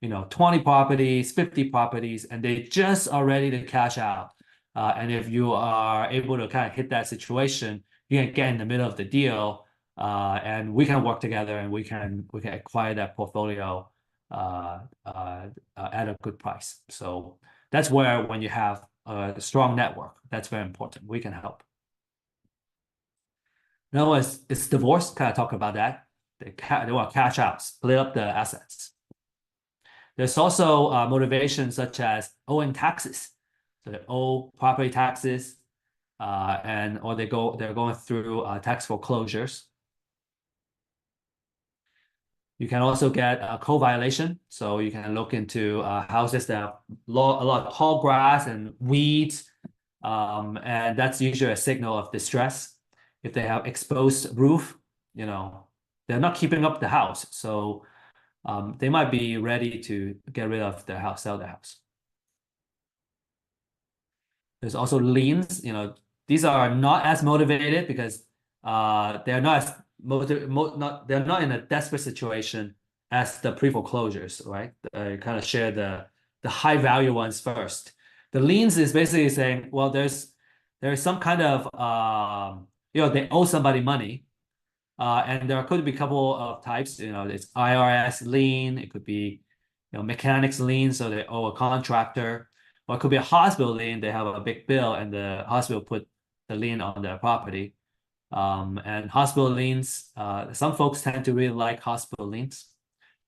20 properties, 50 properties, and they just are ready to cash out. And if you are able to kind of hit that situation, you can get in the middle of the deal, and we can work together and we can acquire that portfolio at a good price. So that's where when you have a strong network, that's very important. We can help. Now it's divorce. Kind of talk about that. They want to cash out, split up the assets. There's also motivations such as owing taxes. So they owe property taxes, or they're going through tax foreclosures. You can also get a code violation. So you can look into houses that have a lot of tall grass and weeds, and that's usually a signal of distress. If they have exposed roof, they're not keeping up the house. So they might be ready to get rid of their house, sell their house. There's also liens. These are not as motivated because they're not as they're not in a desperate situation as the pre-foreclosures, right? Kind of share the high value ones first. The liens is basically saying, well, there's some kind of they owe somebody money. And there could be a couple of types, it's IRS lien, it could be, mechanics lien, so they owe a contractor, or it could be a hospital lien, they have a big bill and the hospital put the lien on their property. And hospital liens, some folks tend to really like hospital liens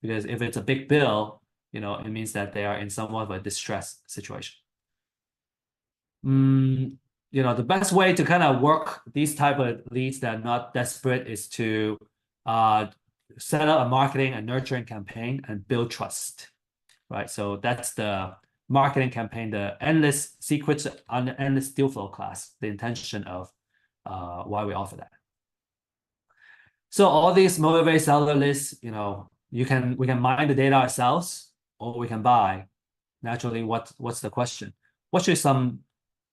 because if it's a big bill, it means that they are in somewhat of a distress situation. The best way to kind of work these type of leads that are not desperate is to set up a marketing and nurturing campaign and build trust, right? So that's the marketing campaign, the endless secrets on the endless deal flow class, the intention of why we offer that. So all these motivated seller lists, we can mine the data ourselves, or we can buy. Naturally, what's the question?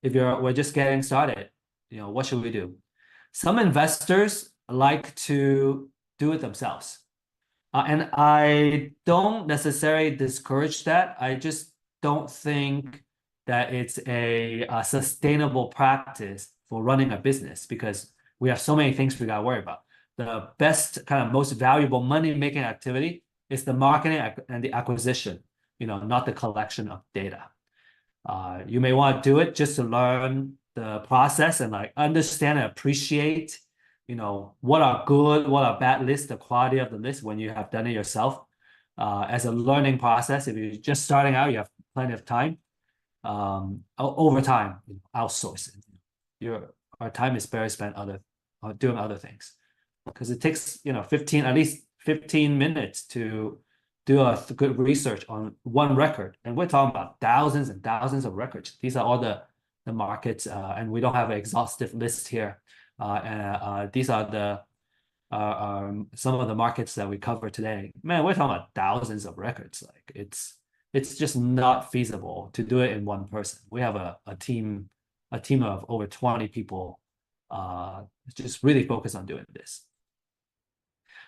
If we're just getting started, what should we do? Some investors like to do it themselves. And I don't necessarily discourage that. I just don't think that it's a sustainable practice for running a business, because we have so many things we got to worry about. The best, kind of most valuable money-making activity is the marketing and the acquisition, not the collection of data. You may want to do it just to learn the process and understand and appreciate what are good, what are bad lists, the quality of the list when you have done it yourself. As a learning process, if you're just starting out, you have plenty of time. Over time, outsource it. Our time is better spent doing other things, because it takes at least 15 minutes to do a good research on one record, and we're talking about thousands and thousands of records. These are all the markets, and we don't have an exhaustive list here. These are some of the markets that we cover today. Man, we're talking about thousands of records. It's just not feasible to do it in one person. We have a team of over 20 people, just really focus on doing this.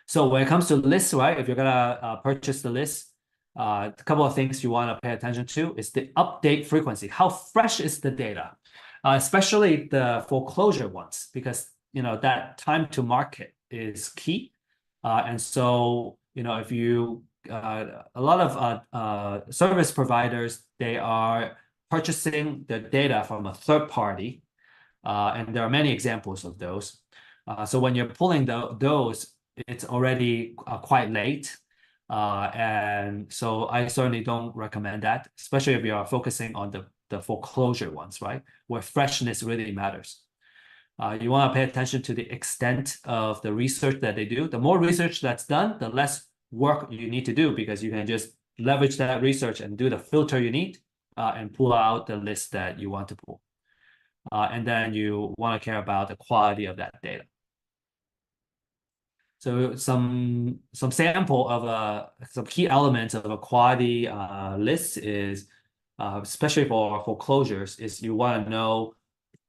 So when it comes to lists, right? If you're gonna purchase the list, a couple of things you want to pay attention to is the update frequency. How fresh is the data? Especially the foreclosure ones, because that time to market is key. And so if you a lot of service providers, they are purchasing the data from a third party, and there are many examples of those. So when you're pulling those, it's already quite late. And so I certainly don't recommend that, especially if you are focusing on the foreclosure ones, right? Where freshness really matters. You want to pay attention to the extent of the research that they do. The more research that's done, the less work you need to do, because you can just leverage that research and do the filter you need, and pull out the list that you want to pull. And then you want to care about the quality of that data. So some sample of some key elements of a quality list is, especially for foreclosures, is you want to know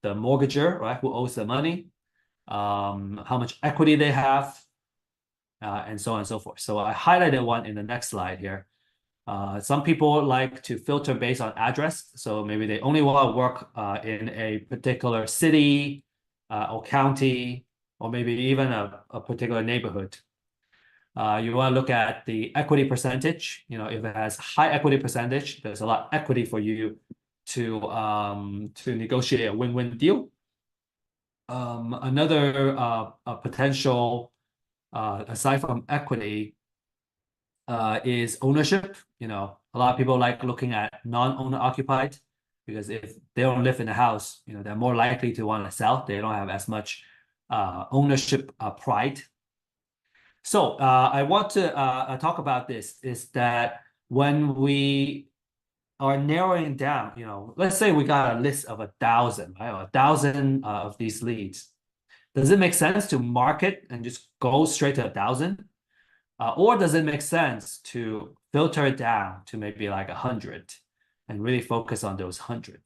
the mortgager, right, who owes the money, how much equity they have, and so on and so forth. So I highlighted one in the next slide here. Some people like to filter based on address. So maybe they only want to work in a particular city or county, or maybe even a particular neighborhood. You want to look at the equity percentage. If it has high equity percentage, there's a lot of equity for you to negotiate a win-win deal. Another potential, aside from equity, is ownership. A lot of people like looking at non-owner occupied, because if they don't live in the house, they're more likely to want to sell. They don't have as much ownership pride. So I want to talk about this, is that when we are narrowing down, let's say we got a list of 1,000, right? 1,000 of these leads. Does it make sense to market and just go straight to 1,000? Or does it make sense to filter it down to maybe like 100 and really focus on those 100?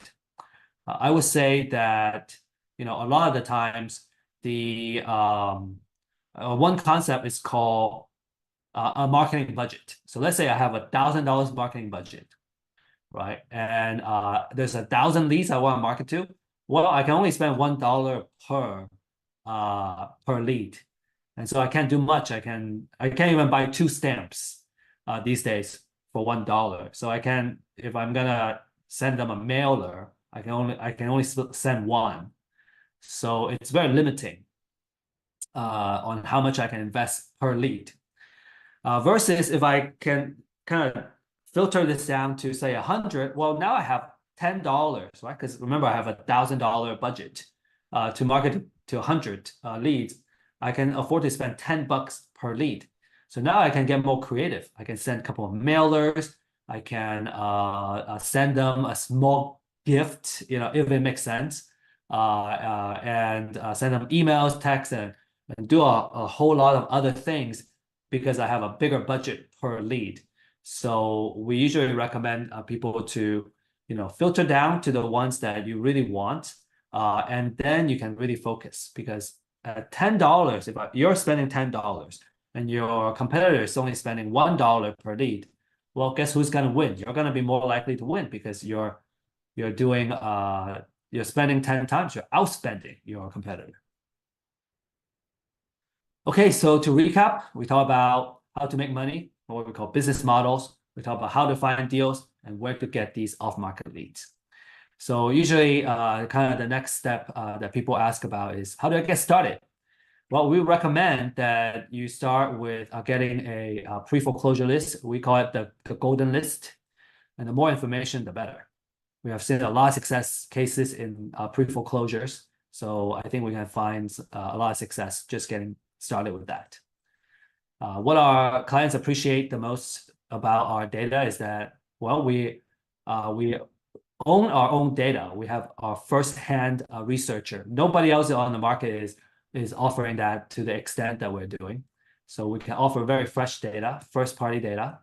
I would say that, a lot of the times, the one concept is called a marketing budget. So let's say I have $1,000 marketing budget, right? And there's 1,000 leads I want to market to. Well, I can only spend $1 per lead. And so I can't do much. I can't even buy 2 stamps these days for $1. So if I'm gonna send them a mailer, I can only send 1. So it's very limiting on how much I can invest per lead. Versus if I can kind of filter this down to say 100, well, now I have $10, right? Because remember, I have $1,000 budget to market to 100 leads. I can afford to spend $10 per lead. So now I can get more creative. I can send a couple of mailers. I can send them a small gift, if it makes sense, and send them emails, texts, and do a whole lot of other things because I have a bigger budget per lead. So we usually recommend people to, filter down to the ones that you really want, and then you can really focus because at $10, if you're spending $10 and your competitor is only spending $1 per lead, well, guess who's going to win? You're going to be more likely to win because you're doing you're spending 10 times, you're outspending your competitor. Okay, so to recap, we talk about how to make money, what we call business models. We talk about how to find deals and where to get these off-market leads. So usually kind of the next step that people ask about is how do I get started? Well, we recommend that you start with getting a pre-foreclosure list. We call it the golden list. And the more information, the better. We have seen a lot of success cases in pre-foreclosures. So I think we can find a lot of success just getting started with that. What our clients appreciate the most about our data is that, well, we own our own data. We have our first-hand researcher. Nobody else on the market is offering that to the extent that we're doing. So we can offer very fresh data, first-party data.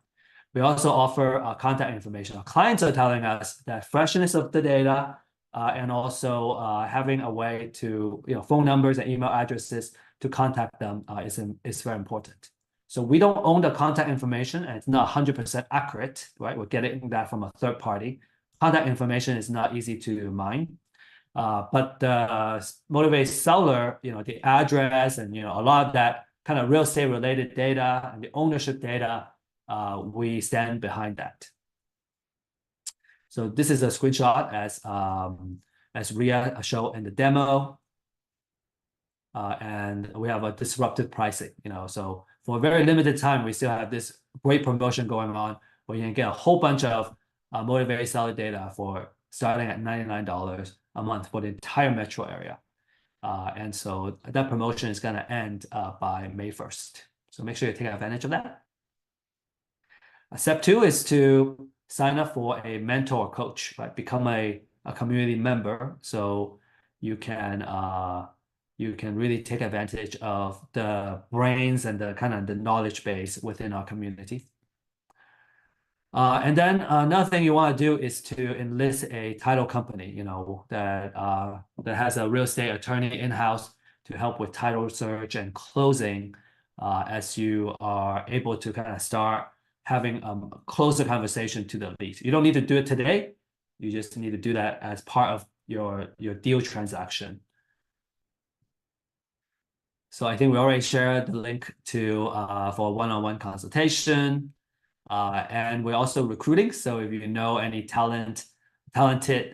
We also offer contact information. Our clients are telling us that freshness of the data and also having a way to, phone numbers and email addresses to contact them is very important. So we don't own the contact information and it's not 100% accurate, right? We're getting that from a third party. Contact information is not easy to mine. But the motivated seller, the address and, a lot of that kind of real estate related data and the ownership data, we stand behind that. So this is a screenshot as Ria showed in the demo. And we have a disruptive pricing, so for a very limited time, we still have this great promotion going on where you can get a whole bunch of motivated seller data for starting at $99 a month for the entire metro area. And so that promotion is going to end by May 1st. So make sure you take advantage of that. Step 2 is to sign up for a mentor or coach, right? Become a community member so you can really take advantage of the brains and the kind of the knowledge base within our community. And then another thing you want to do is to enlist a title company, that has a real estate attorney in-house to help with title search and closing as you are able to kind of start having a closer conversation to the lead. You don't need to do it today. You just need to do that as part of your deal transaction. So I think we already shared the link to for a one-on-one consultation. And we're also recruiting. So if you know any talented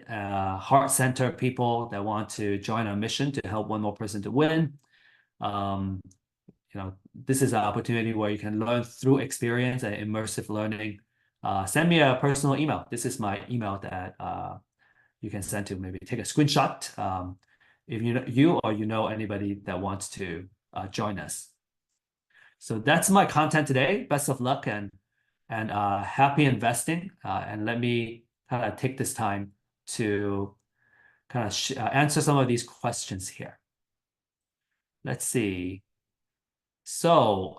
heart center people that want to join our mission to help one more person to win, this is an opportunity where you can learn through experience and immersive learning. Send me a personal email. This is my email that you can send to. Maybe take a screenshot if you or anybody that wants to join us. So that's my content today. Best of luck and happy investing. And let me kind of take this time to kind of answer some of these questions here. Let's see. So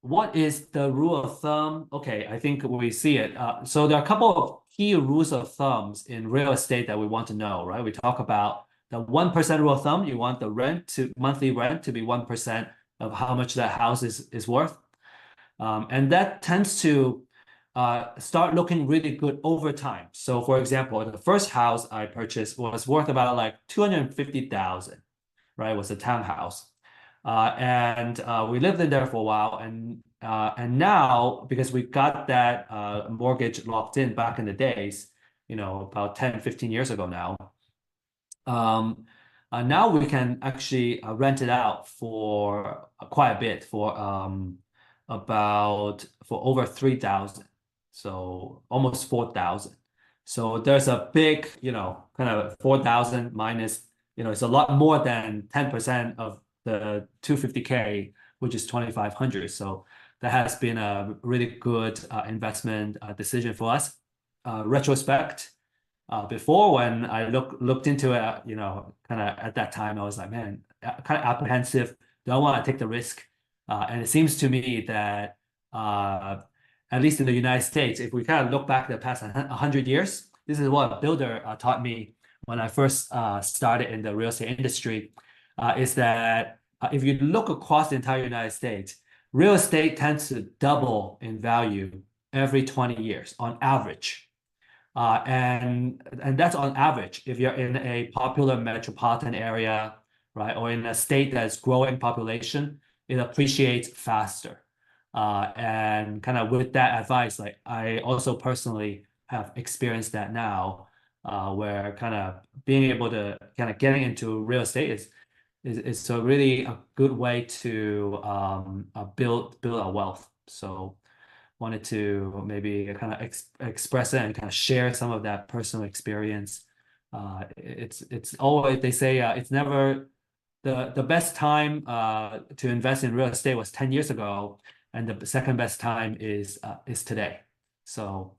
what is the rule of thumb? Okay, I think we see it. So there are a couple of key rules of thumbs in real estate that we want to know, right? We talk about the 1% rule of thumb. You want the monthly rent to be 1% of how much that house is worth. And that tends to start looking really good over time. So for example, the first house I purchased was worth about like $250,000, right? It was a townhouse. And we lived in there for a while, and now because we got that mortgage locked in back in the days, about 10, 15 years ago now, now we can actually rent it out for quite a bit for over 3,000, so almost 4,000. So there's a big, kind of 4,000 minus, it's a lot more than 10% of the 250K, which is 2,500. So that has been a really good investment decision for us. Retrospect, before when I looked into it, you know, kind of at that time, I was like, man, kind of apprehensive. Don't want to take the risk. And it seems to me that at least in the United States, if we kind of look back the past 100 years, this is what a builder taught me when I first started in the real estate industry, is that if you look across the entire United States, real estate tends to double in value every 20 years on average. And that's on average. If you're in a popular metropolitan area, right, or in a state that's growing population, it appreciates faster. And kind of with that advice, like I also personally have experienced that now, where kind of being able to kind of getting into real estate is a really a good way to build our wealth. So wanted to maybe kind of express it and kind of share some of that personal experience. It's always, they say it's never the best time to invest in real estate was 10 years ago, and the second best time is today. So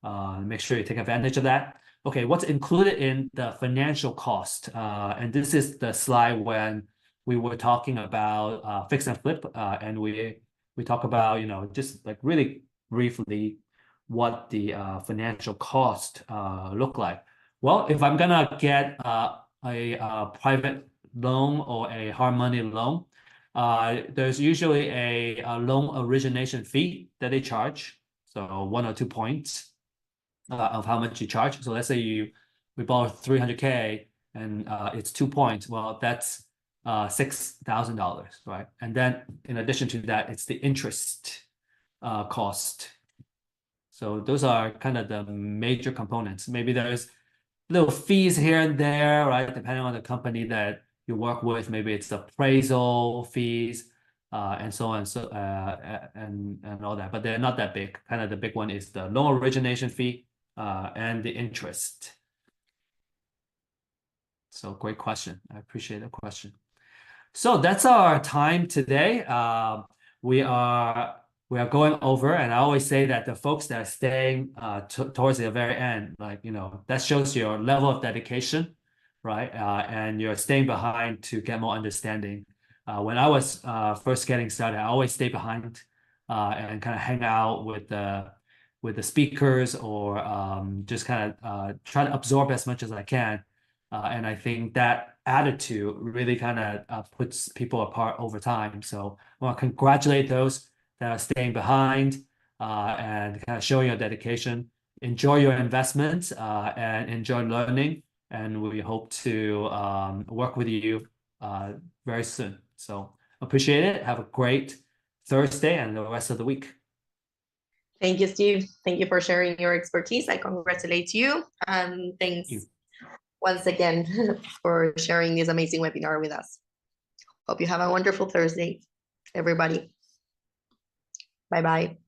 make sure you take advantage of that. Okay, what's included in the financial cost? And this is the slide when we were talking about fix and flip, and we talk about, you know, just like really briefly what the financial cost look like. Well, if I'm gonna get a private loan or a hard money loan, there's usually a loan origination fee that they charge. So 1 or 2 points of how much you charge. So let's say we borrow 300K and it's 2 points. Well, that's $6,000, right? And then in addition to that, it's the interest cost. So those are kind of the major components. Maybe there's little fees here and there, right? Depending on the company that you work with, maybe it's appraisal fees, and so on, so and all that. But they're not that big. Kind of the big one is the loan origination fee, and the interest. So great question. I appreciate the question. So that's our time today. We are going over, and I always say that the folks that are staying towards the very end, like, you know, that shows your level of dedication, right? And you're staying behind to get more understanding. When I was first getting started, I always stay behind and kind of hang out with the speakers, or just kind of try to absorb as much as I can. And I think that attitude really kind of puts people apart over time. So I want to congratulate those that are staying behind and kind of showing your dedication. Enjoy your investments and enjoy learning. And we hope to work with you very soon. So appreciate it. Have a great Thursday and the rest of the week. Thank you, Steve. Thank you for sharing your expertise. I congratulate you. And thanks once again for sharing this amazing webinar with us. Hope you have a wonderful Thursday, everybody. Bye-bye.